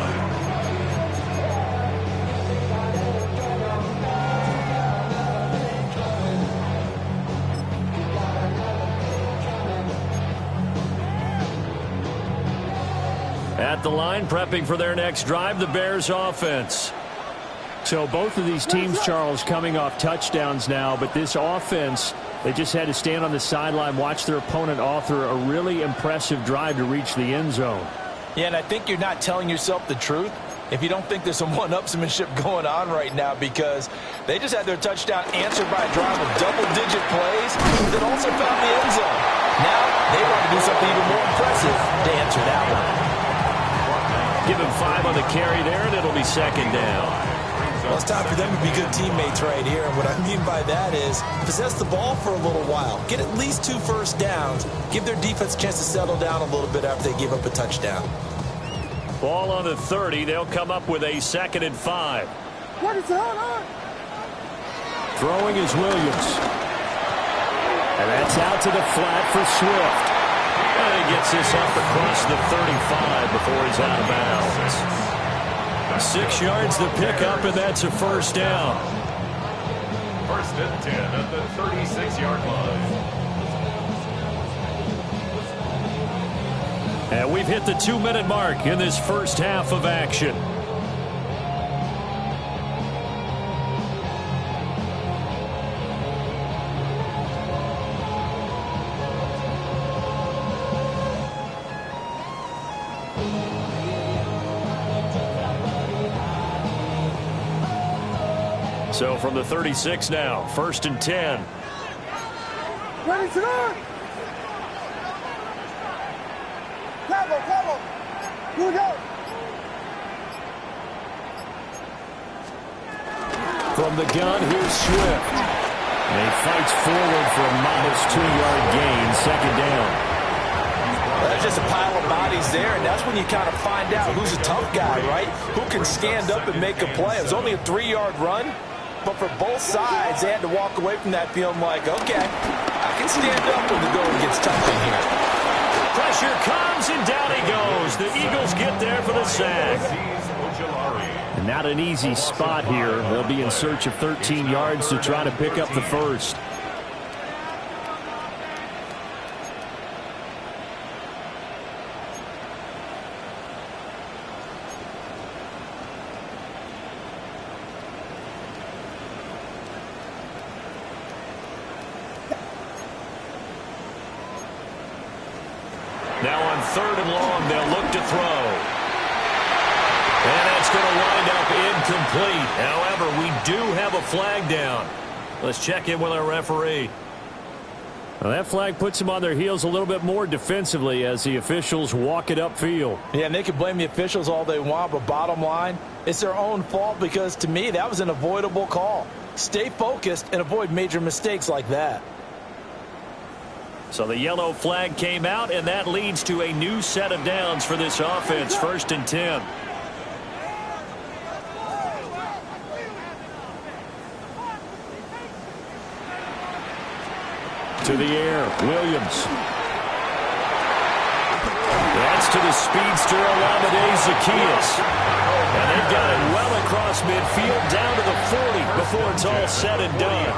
At the line, prepping for their next drive, the Bears offense. So both of these teams, Charles, coming off touchdowns now, but this offense, they just had to stand on the sideline, watch their opponent author a really impressive drive to reach the end zone. Yeah, and I think you're not telling yourself the truth if you don't think there's some one-upsmanship going on right now, because they just had their touchdown answered by a drive of double-digit plays that also found the end zone. Now they want to do something even more impressive to answer that one. Give him 5 on the carry there, and it'll be 2nd down. Well, it's time for them to be good teammates right here. And what I mean by that is possess the ball for a little while. Get at least 2 first downs. Give their defense a chance to settle down a little bit after they give up a touchdown. Ball on the 30. They'll come up with a 2nd and 5. What is going on? Throwing is Williams. And that's out to the flat for Swift. And he gets this up across the 35 before he's out of bounds. 6 yards the pickup, and that's a first down. 1st and 10 at the 36-yard line. And we've hit the 2-minute mark in this first half of action. So from the 36 now, 1st and 10. Ready to go. Come on. Here we go. From the gun, here's Swift. And he fights forward for a modest 2-yard gain, 2nd down. There's just a pile of bodies there, and that's when you kind of find out who's a tough guy, right? Who can stand up and make a play. It was only a 3-yard run. But for both sides, they had to walk away from that feeling like, okay, I can stand up when the going gets tough in here. Pressure comes, and down he goes. The Eagles get there for the sack. And not an easy spot here. They'll be in search of 13 yards to try to pick up the first. Now on 3rd and long, they'll look to throw. And that's going to wind up incomplete. However, we do have a flag down. Let's check in with our referee. Well, that flag puts them on their heels a little bit more defensively as the officials walk it upfield. Yeah, and they can blame the officials all they want, but bottom line, it's their own fault because, to me, that was an avoidable call. Stay focused and avoid major mistakes like that. So the yellow flag came out, and that leads to a new set of downs for this offense, 1st and 10. To the air, Williams. That's to the speedster Olamide Zaccheaus. And they've got it well across midfield down to the 40 before it's all said and done.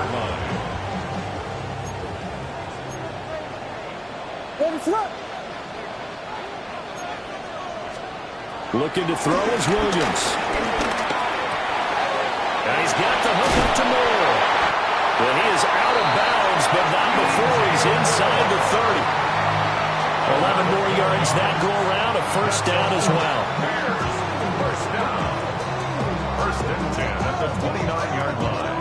Looking to throw is Williams. And he's got the hook up to Moore. Well, he is out of bounds, but not before he's inside the 30. 11 more yards that go around, a first down as well. First down. First and 10 at the 29-yard line.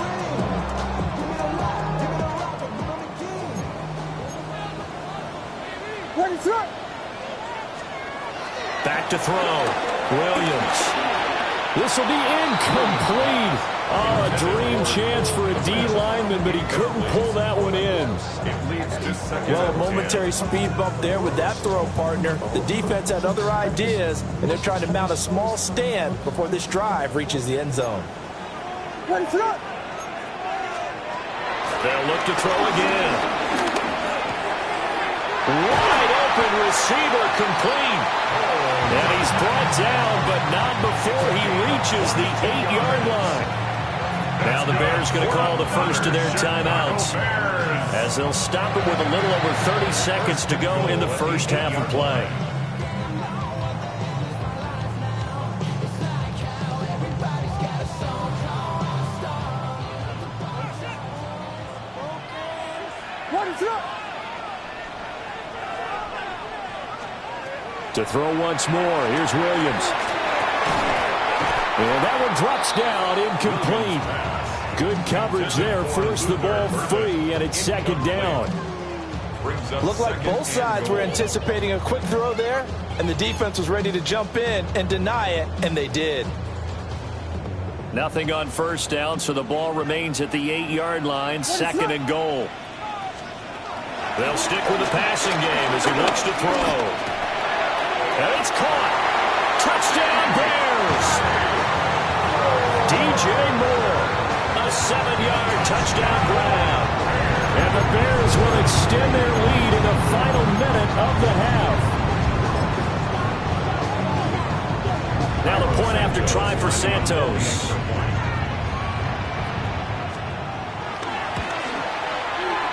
Back to throw. Williams. This will be incomplete. Oh, a dream chance for a D lineman, but he couldn't pull that one in. It leads to second. Well, a momentary speed bump there with that throw, partner. The defense had other ideas, and they're trying to mount a small stand before this drive reaches the end zone. They'll look to throw again. Wide open receiver complete. And he's brought down, but not before he reaches the 8-yard line. Now the Bears going to call the first of their timeouts, as they'll stop it with a little over 30 seconds to go in the first half of play. To throw once more, here's Williams. And that one drops down, incomplete. Good coverage there, forced the ball free, and it's second down. Looked like both sides were anticipating a quick throw there, and the defense was ready to jump in and deny it, and they did. Nothing on first down, so the ball remains at the 8-yard line, second and goal. They'll stick with the passing game as he looks to throw. And it's caught. Touchdown, Bears. DJ Moore, a 7-yard touchdown grab. And the Bears will extend their lead in the final minute of the half. Now the point after try for Santos.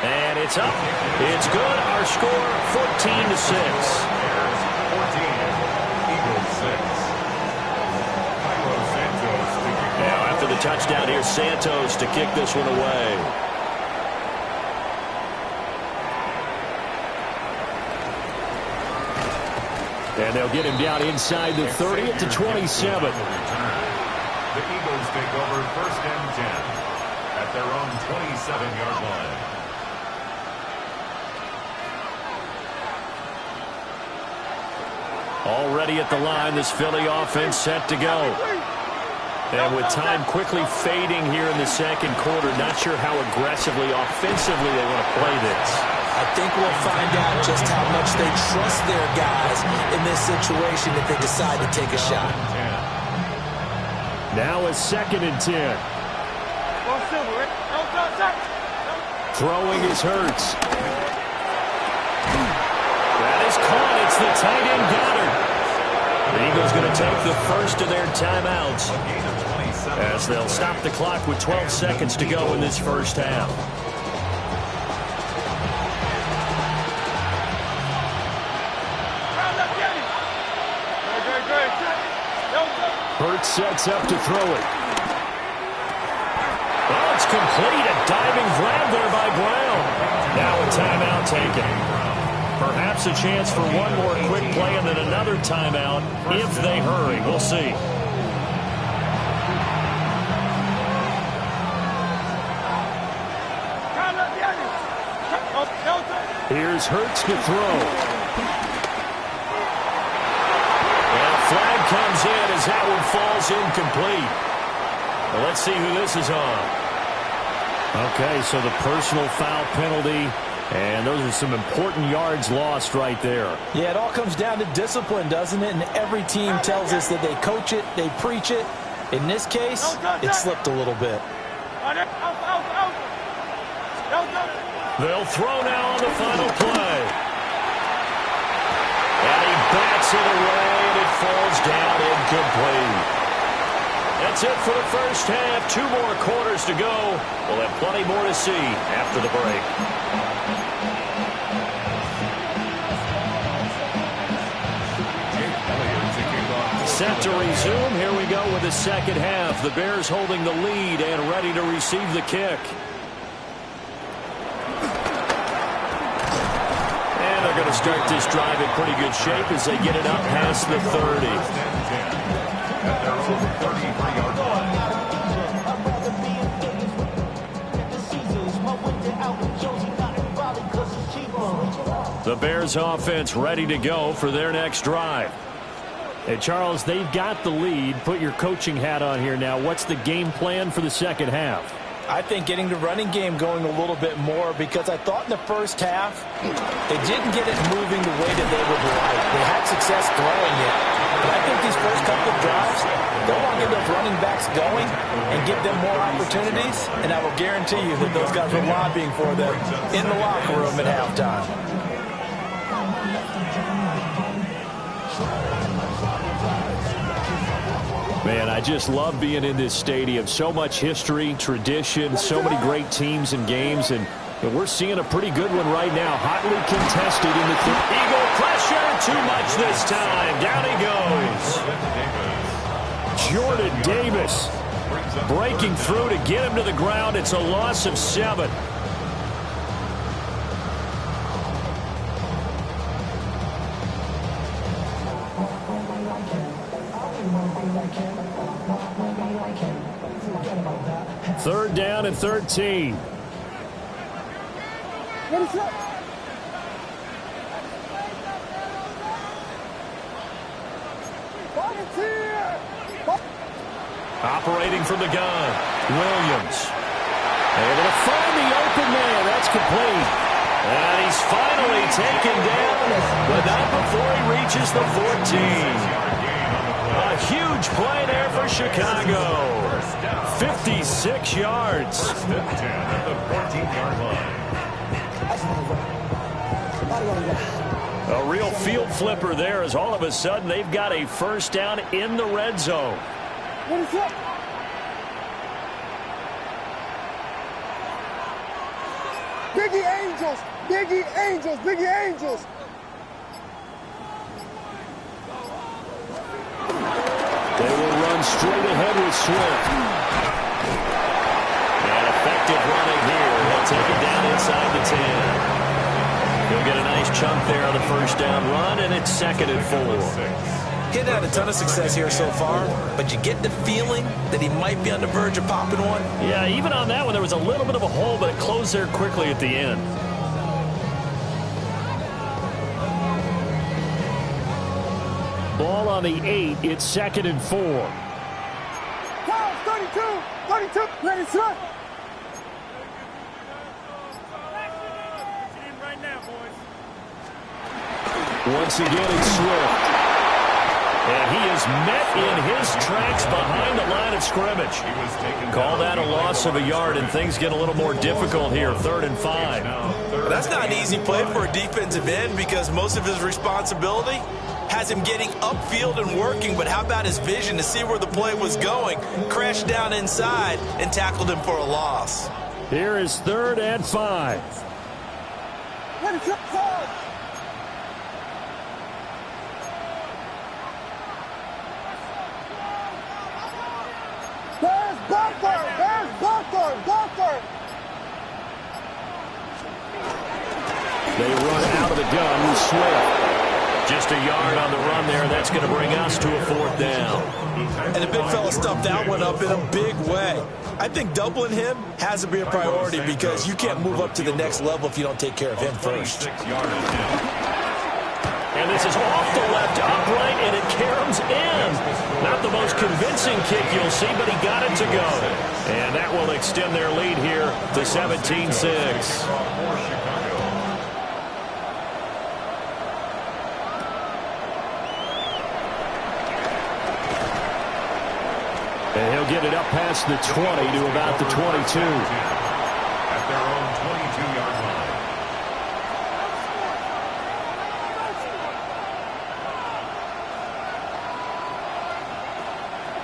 And it's up. It's good. Our score, 14-6. Now after the touchdown, here's Santos to kick this one away. And they'll get him down inside the 30 to 27. The Eagles take over first and 10 at their own 27-yard line. Already at the line, this Philly offense set to go. And with time quickly fading here in the second quarter, not sure how aggressively, offensively they want to play this. I think we'll find out just how much they trust their guys in this situation if they decide to take a shot. Now a second and 10. Throwing is Hurts. That is caught. It's the tight end Goddard. The Eagles going to take the first of their timeouts as they'll stop the clock with 12 seconds to go in this first half. Hurts sets up to throw it. Well, it's complete. A diving grab there by Brown. Now a timeout taken. Perhaps a chance for one more quick play and then another timeout if they hurry. We'll see. Here's Hurts to throw. And a flag comes in as that one falls incomplete. Well, let's see who this is on. Okay, so the personal foul penalty. And those are some important yards lost right there. Yeah, it all comes down to discipline, doesn't it? And every team tells us that they coach it, they preach it. In this case, it slipped a little bit. They'll throw now on the final play. And he bats it away, and it falls down incomplete. That's it for the first half. 2 more quarters to go. We'll have plenty more to see after the break. Set to resume. Here we go with the second half. The Bears holding the lead and ready to receive the kick. And they're going to start this drive in pretty good shape as they get it up past the 30. At their own 33-yard line. The Bears offense ready to go for their next drive. Hey, Charles, they've got the lead. Put your coaching hat on here now. What's the game plan for the second half? I think getting the running game going a little bit more, because I thought in the first half they didn't get it moving the way that they would like. They had success throwing it. But I think these first couple of drives, they'll want to get those running backs going and give them more opportunities, and I will guarantee you that those guys were lobbying for them in the locker room at halftime. Man, I just love being in this stadium. So much history, tradition, so many great teams and games, and we're seeing a pretty good one right now. Hotly contested in the Eagle pressure. Too much this time. Down he goes. Jordan Davis breaking through to get him to the ground. It's a loss of 7. Third down and 13. Operating from the gun, Williams. Able to find the open man. That's complete. And he's finally taken down, but not before he reaches the 14. A huge play there for Chicago. 56 yards. First and 10 at the 14-yard line. A real field flipper there, as all of a sudden they've got a first down in the red zone. What is that? Biggie Angels! Biggie Angels! Biggie Angels! They will run straight ahead with Swift. And effective running here. They'll take it down inside the 10. He'll get a nice chunk there on the first down run, and it's 2nd and 4. He's had a ton of success here so far, but you get the feeling that he might be on the verge of popping one. Yeah, even on that one, there was a little bit of a hole, but it closed there quickly at the end. Ball on the 8. It's 2nd and 4. 32, ready, set. Once again, it's Swift. And he is met in his tracks behind the line of scrimmage. Call that a loss of a yard, and things get a little more difficult here. 3rd and 5. That's not an easy play for a defensive end, because most of his responsibility has him getting upfield and working, but how about his vision to see where the play was going? Crashed down inside and tackled him for a loss. Here is 3rd and 5. Ready, set, forward. There's Butler! There's Butler! Butler! They run out of the gun with Swift. Just a yard on the run there. That's going to bring us to a 4th down. And the big fella stuffed that one up in a big way. I think doubling him has to be a priority, because you can't move up to the next level if you don't take care of him first. And this is off the left upright, and it caroms in. Not the most convincing kick you'll see, but he got it to go. And that will extend their lead here to 17-6. And he'll get it up past the 20 to about the 22. At their own 22-yard line.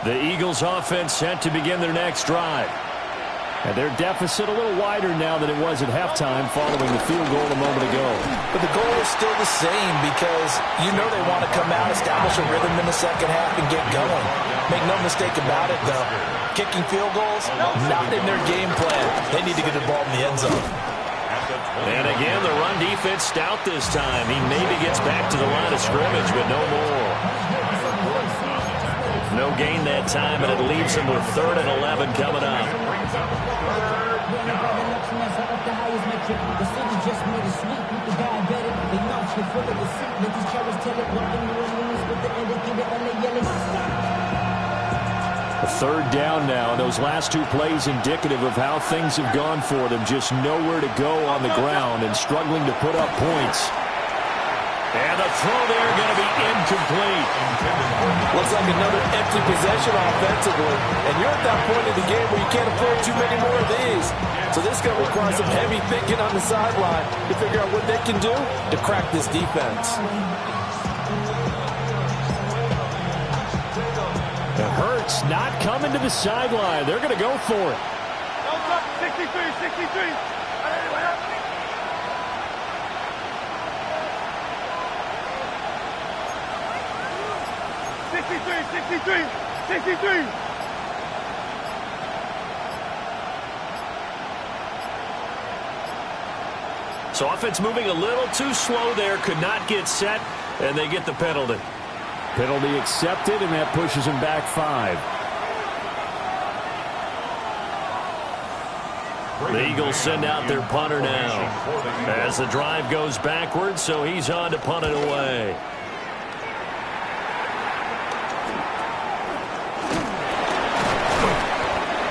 The Eagles offense set to begin their next drive. And their deficit a little wider now than it was at halftime following the field goal a moment ago. But the goal is still the same because you know they want to come out, establish a rhythm in the second half, and get going. Make no mistake about it, though. Kicking field goals, not in their game plan. They need to get the ball in the end zone. And again, the run defense stout this time. He maybe gets back to the line of scrimmage, but no more. No gain that time, and it leaves him with 3rd and 11 coming up. A 3rd down now, and those last 2 plays indicative of how things have gone for them. Just nowhere to go on the ground and struggling to put up points. And the throw there going to be incomplete. Looks like another empty possession offensively. And you're at that point in the game where you can't afford too many more of these. So this is going to require some heavy thinking on the sideline to figure out what they can do to crack this defense. And Hurts not coming to the sideline. They're going to go for it. 63. So offense moving a little too slow there. Could not get set, and they get the penalty. Penalty accepted, and that pushes him back 5. The Eagles send out their punter now as the drive goes backwards, so he's on to punt it away.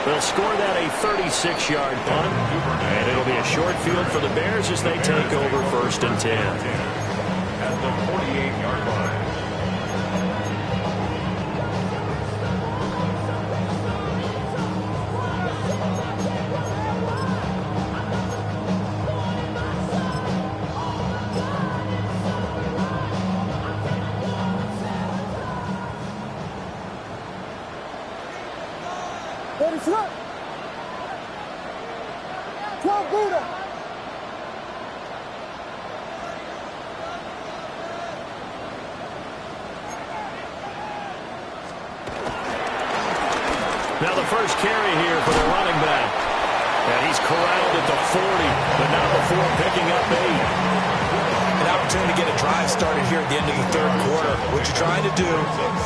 They'll score that a 36-yard punt, and it'll be a short field for the Bears as they take over 1st and 10. At the 48-yard line. Ready, slip. 12 Buddha. Now the first carry here for the running back. And he's corralled at the 40, but not before picking up 8. An opportunity to get a drive started here at the end of the 3rd quarter. What you're trying to do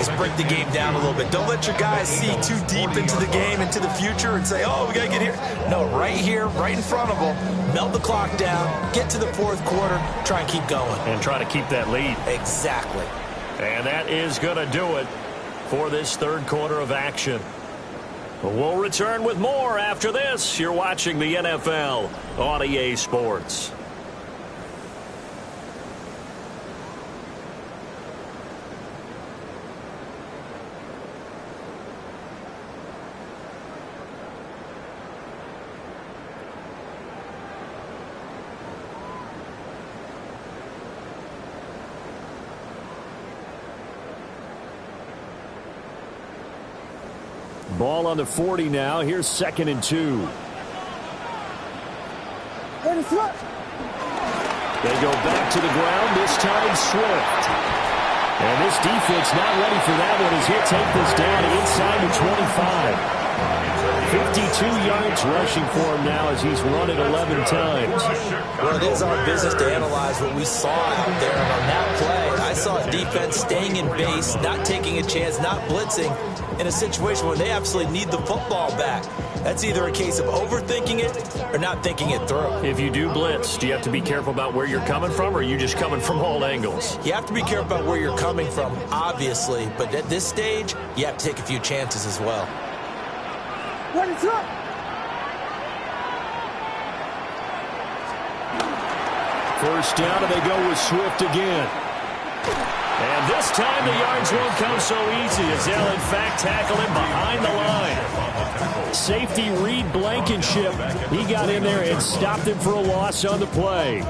is break the game down a little bit. Don't let your guys see too deep into the game, into the future, and say, oh, we got to get here. No, right here, right in front of them, melt the clock down, get to the 4th quarter, try and keep going. And try to keep that lead. Exactly. And that is going to do it for this 3rd quarter of action. We'll return with more after this. You're watching the NFL on EA Sports. Ball on the 40 now. Here's 2nd and 2. Ready, slip. They go back to the ground, this time Swift. And this defense not ready for that one as he'll take this down inside the 25. 52 yards rushing for him now as he's run it 11 times. Well, it is our business to analyze what we saw out there on that play. I saw a defense staying in base, not taking a chance, not blitzing in a situation where they absolutely need the football back. That's either a case of overthinking it or not thinking it through. If you do blitz, do you have to be careful about where you're coming from, or are you just coming from all angles? You have to be careful about where you're coming from, obviously, but at this stage, you have to take a few chances as well. Ready, slip. First down, and they go with Swift again. And this time the yards won't come so easy as they'll in fact tackle him behind the line. Safety Reed Blankenship. He got in there and stopped him for a loss on the play.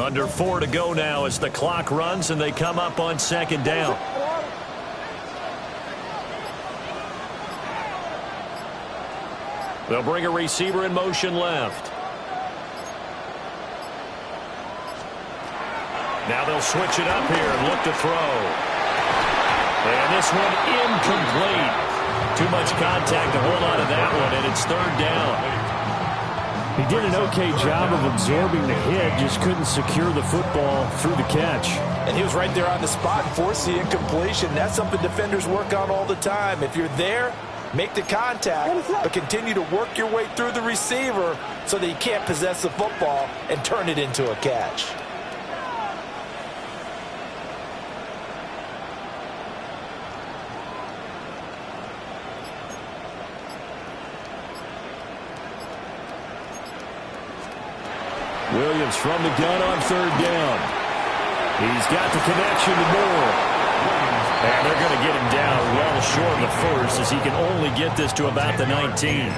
Under 4 to go now as the clock runs and they come up on second down. They'll bring a receiver in motion left. Now they'll switch it up here and look to throw. And this one incomplete. Too much contact to hold on to that one, and it's third down. He did an okay job of absorbing the hit, just couldn't secure the football through the catch. And he was right there on the spot and forced the incompletion. That's something defenders work on all the time. If you're there, make the contact, but continue to work your way through the receiver so that you can't possess the football and turn it into a catch. Williams from the gun on third down. He's got the connection to Moore. And they're going to get him down well short of the first as he can only get this to about the 19.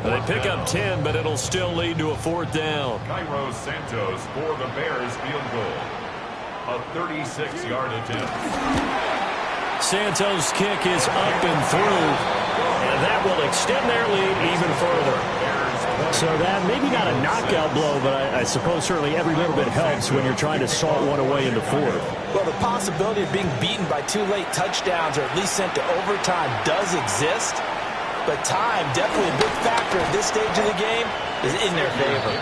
They pick up 10, but it'll still lead to a fourth down. Cairo Santos for the Bears field goal. A 36-yard attempt. Santos' kick is up and through, and that will extend their lead even further. So that maybe not a knockout blow, but I suppose certainly every little bit helps when you're trying to salt one away in the fourth. Well, the possibility of being beaten by 2 late touchdowns or at least sent to overtime does exist, but time, definitely a big factor at this stage of the game, is in their favor.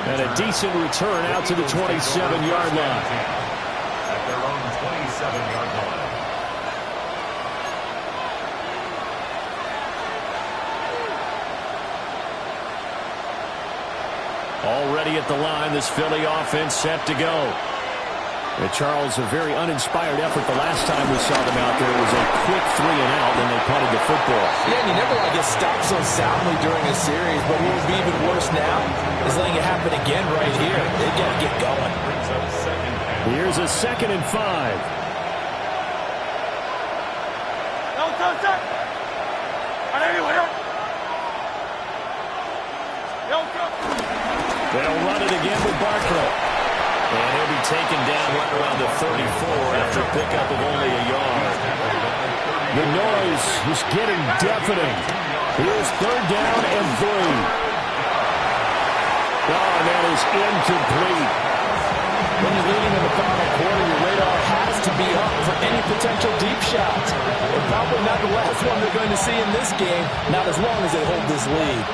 And a decent return out to the 27-yard line. At their own 27-yard line. Already at the line, this Philly offense set to go. And Charles, a very uninspired effort the last time we saw them out there. It was a quick 3 and out, then they punted the football. Yeah, and you never want to get stopped so soundly during a series, but what would be even worse now is letting it happen again right here. They've got to get going. Here's a 2nd and 5. They'll run it again with Barkley. And he'll be taken down right around the 34 after a pickup of only a yard. The noise is getting deafening. Here's third down and 3. Oh, that is incomplete. When you're leading in the final quarter, your radar has to be up for any potential deep shots. And probably not the last one they're going to see in this game, not as long as they hold this lead.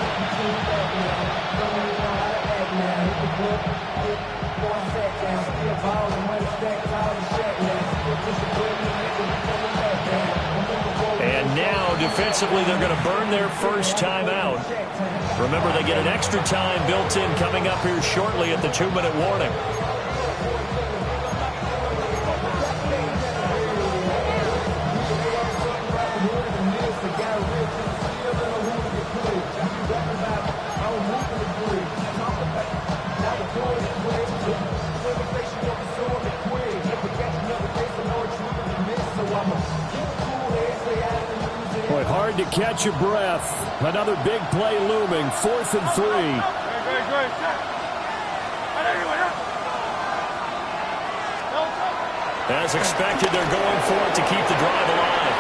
And now, defensively, they're going to burn their first timeout. Remember, they get an extra time built in coming up here shortly at the 2-minute warning. Boy, hard to catch your breath. Another big play looming. 4th and 3. As expected, they're going for it to keep the drive alive.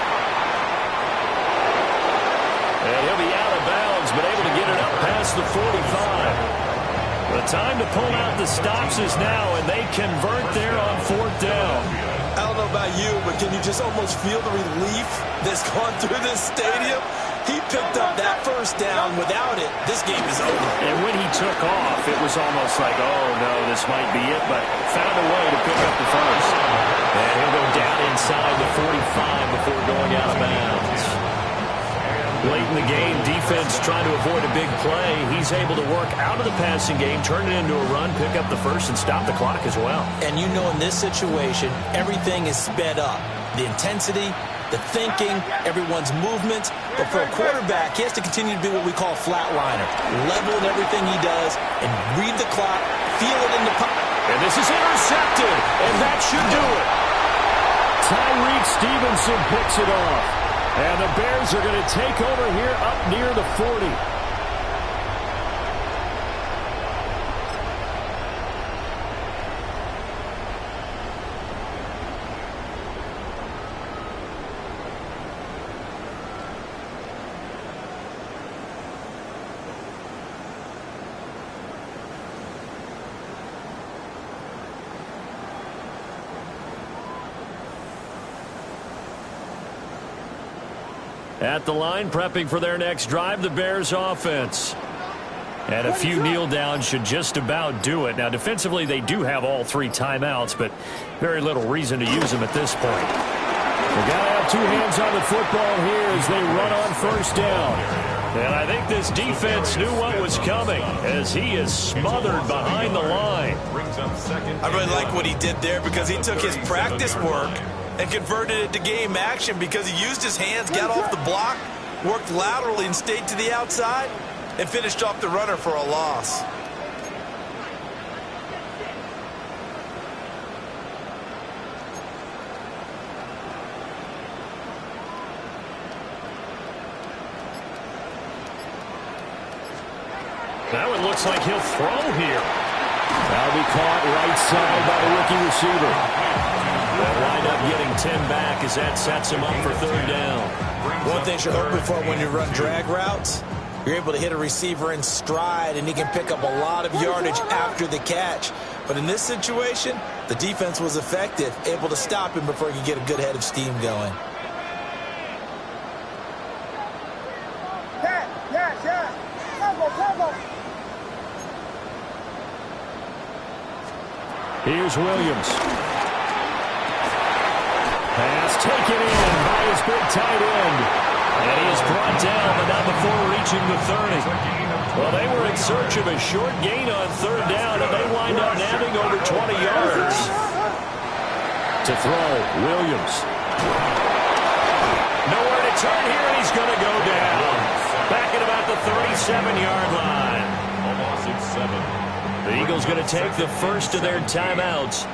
And he'll be out of bounds, but able to get it up past the 45. The time to pull out the stops is now, and they convert there on 4th down. I don't know about you, but can you just almost feel the relief that's gone through this stadium? He picked up that first down. Without it, this game is over. And when he took off, it was almost like, oh, no, this might be it, but found a way to pick up the first. And he'll go down inside the 45 before going out of bounds. Late in the game, defense trying to avoid a big play. He's able to work out of the passing game, turn it into a run, pick up the first, and stop the clock as well. And you know in this situation, everything is sped up. The intensity, the thinking, everyone's movement. But for a quarterback, he has to continue to be what we call a flatliner. Level in everything he does and read the clock, feel it in the pocket. And this is intercepted, and that should do it. Tyreek Stevenson picks it off. And the Bears are going to take over here up near the 40. At the line, prepping for their next drive, the Bears offense. And a few kneel downs should just about do it. Now, defensively, they do have all 3 timeouts, but very little reason to use them at this point. They've got to have 2 hands on the football here as they run on first down. And I think this defense knew what was coming as he is smothered behind the line. I really like what he did there because he took his practice work and converted it to game action because he used his hands, got off the block, worked laterally and stayed to the outside, and finished off the runner for a loss. Now it looks like he'll throw here. That'll be caught right side by the rookie receiver. They'll wind up getting 10 back as that sets him up for 3rd down. One thing you're hoping for when you run drag routes, you're able to hit a receiver in stride, and he can pick up a lot of yardage after the catch. But in this situation, the defense was effective, able to stop him before he could get a good head of steam going. Here's Williams. Pass taken in by his big tight end. And he is brought down, but not before reaching the 30. Well, they were in search of a short gain on 3rd down, and they wind up nabbing over 20 yards. To throw, Williams. Nowhere to turn here, and he's going to go down. Back at about the 37-yard line. Almost at 7. The Eagles going to take the first of their timeouts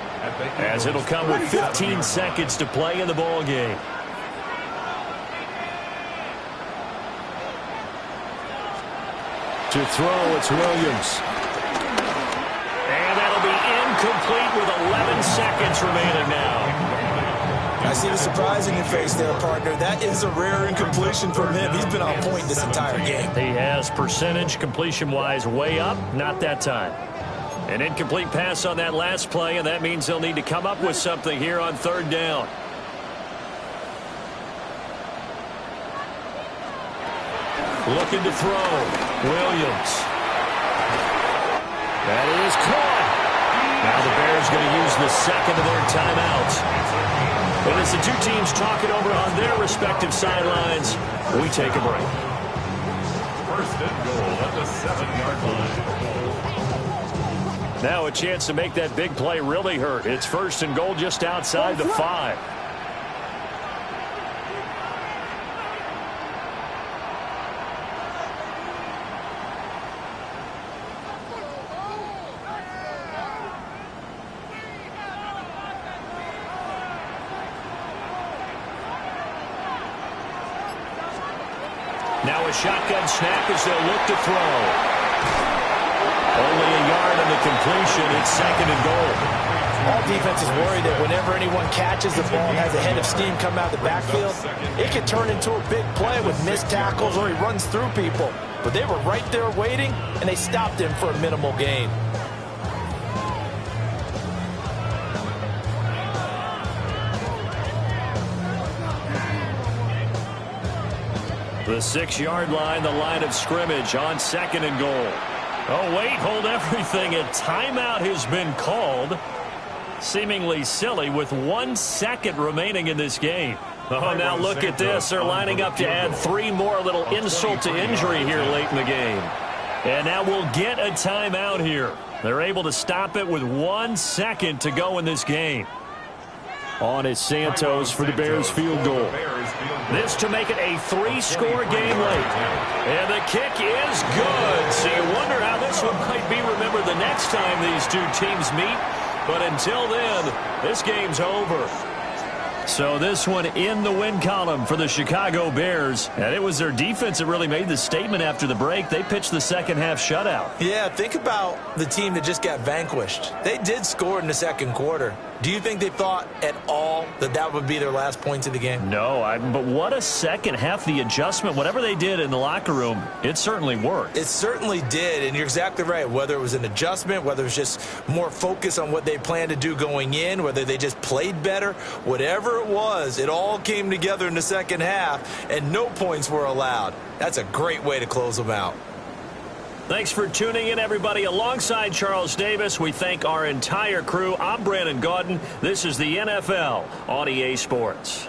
as it'll come with 15 seconds to play in the ball game. To throw, it's Williams. And that'll be incomplete with 11 seconds remaining now. I see the surprise in your face there, partner. That is a rare incompletion from him. He's been on point this entire game. He has percentage completion-wise way up, not that time. An incomplete pass on that last play, and that means they'll need to come up with something here on 3rd down. Looking to throw. Williams. That is caught. Now the Bears going to use the second of their timeouts. And as the 2 teams talk it over on their respective sidelines, we take a break. 1st and goal at the 7-yard line. Now a chance to make that big play really hurt. It's 1st and goal just outside the 5. Now a shotgun snap as they'll look to throw. Only a yard on the completion. It's 2nd and goal. All defense is worried that whenever anyone catches the ball and has a head of steam come out of the backfield, it can turn into a big play with missed tackles or he runs through people. But they were right there waiting, and they stopped him for a minimal gain. The 6-yard line, the line of scrimmage on 2nd and goal. Oh, wait, hold everything. A timeout has been called. Seemingly silly with 1 second remaining in this game. Oh, now look at this. They're lining up to add 3 more, a little insult to injury here late in the game. And now we'll get a timeout here. They're able to stop it with 1 second to go in this game. On is Santos for the Bears field goal. This to make it a 3-score game late. And the kick is good. So you wonder how this one might be remembered the next time these 2 teams meet. But until then, this game's over. So this one in the win column for the Chicago Bears. And it was their defense that really made the statement after the break. They pitched the second-half shutout. Yeah, think about the team that just got vanquished. They did score in the 2nd quarter. Do you think they thought at all that that would be their last points of the game? No, but what a second half. The adjustment, whatever they did in the locker room, it certainly worked. It certainly did, and you're exactly right. Whether it was an adjustment, whether it was just more focus on what they planned to do going in, whether they just played better, whatever it was, it all came together in the second half, and no points were allowed. That's a great way to close them out. Thanks for tuning in, everybody. Alongside Charles Davis, we thank our entire crew. I'm Brandon Gaudin. This is the NFL on EA Sports.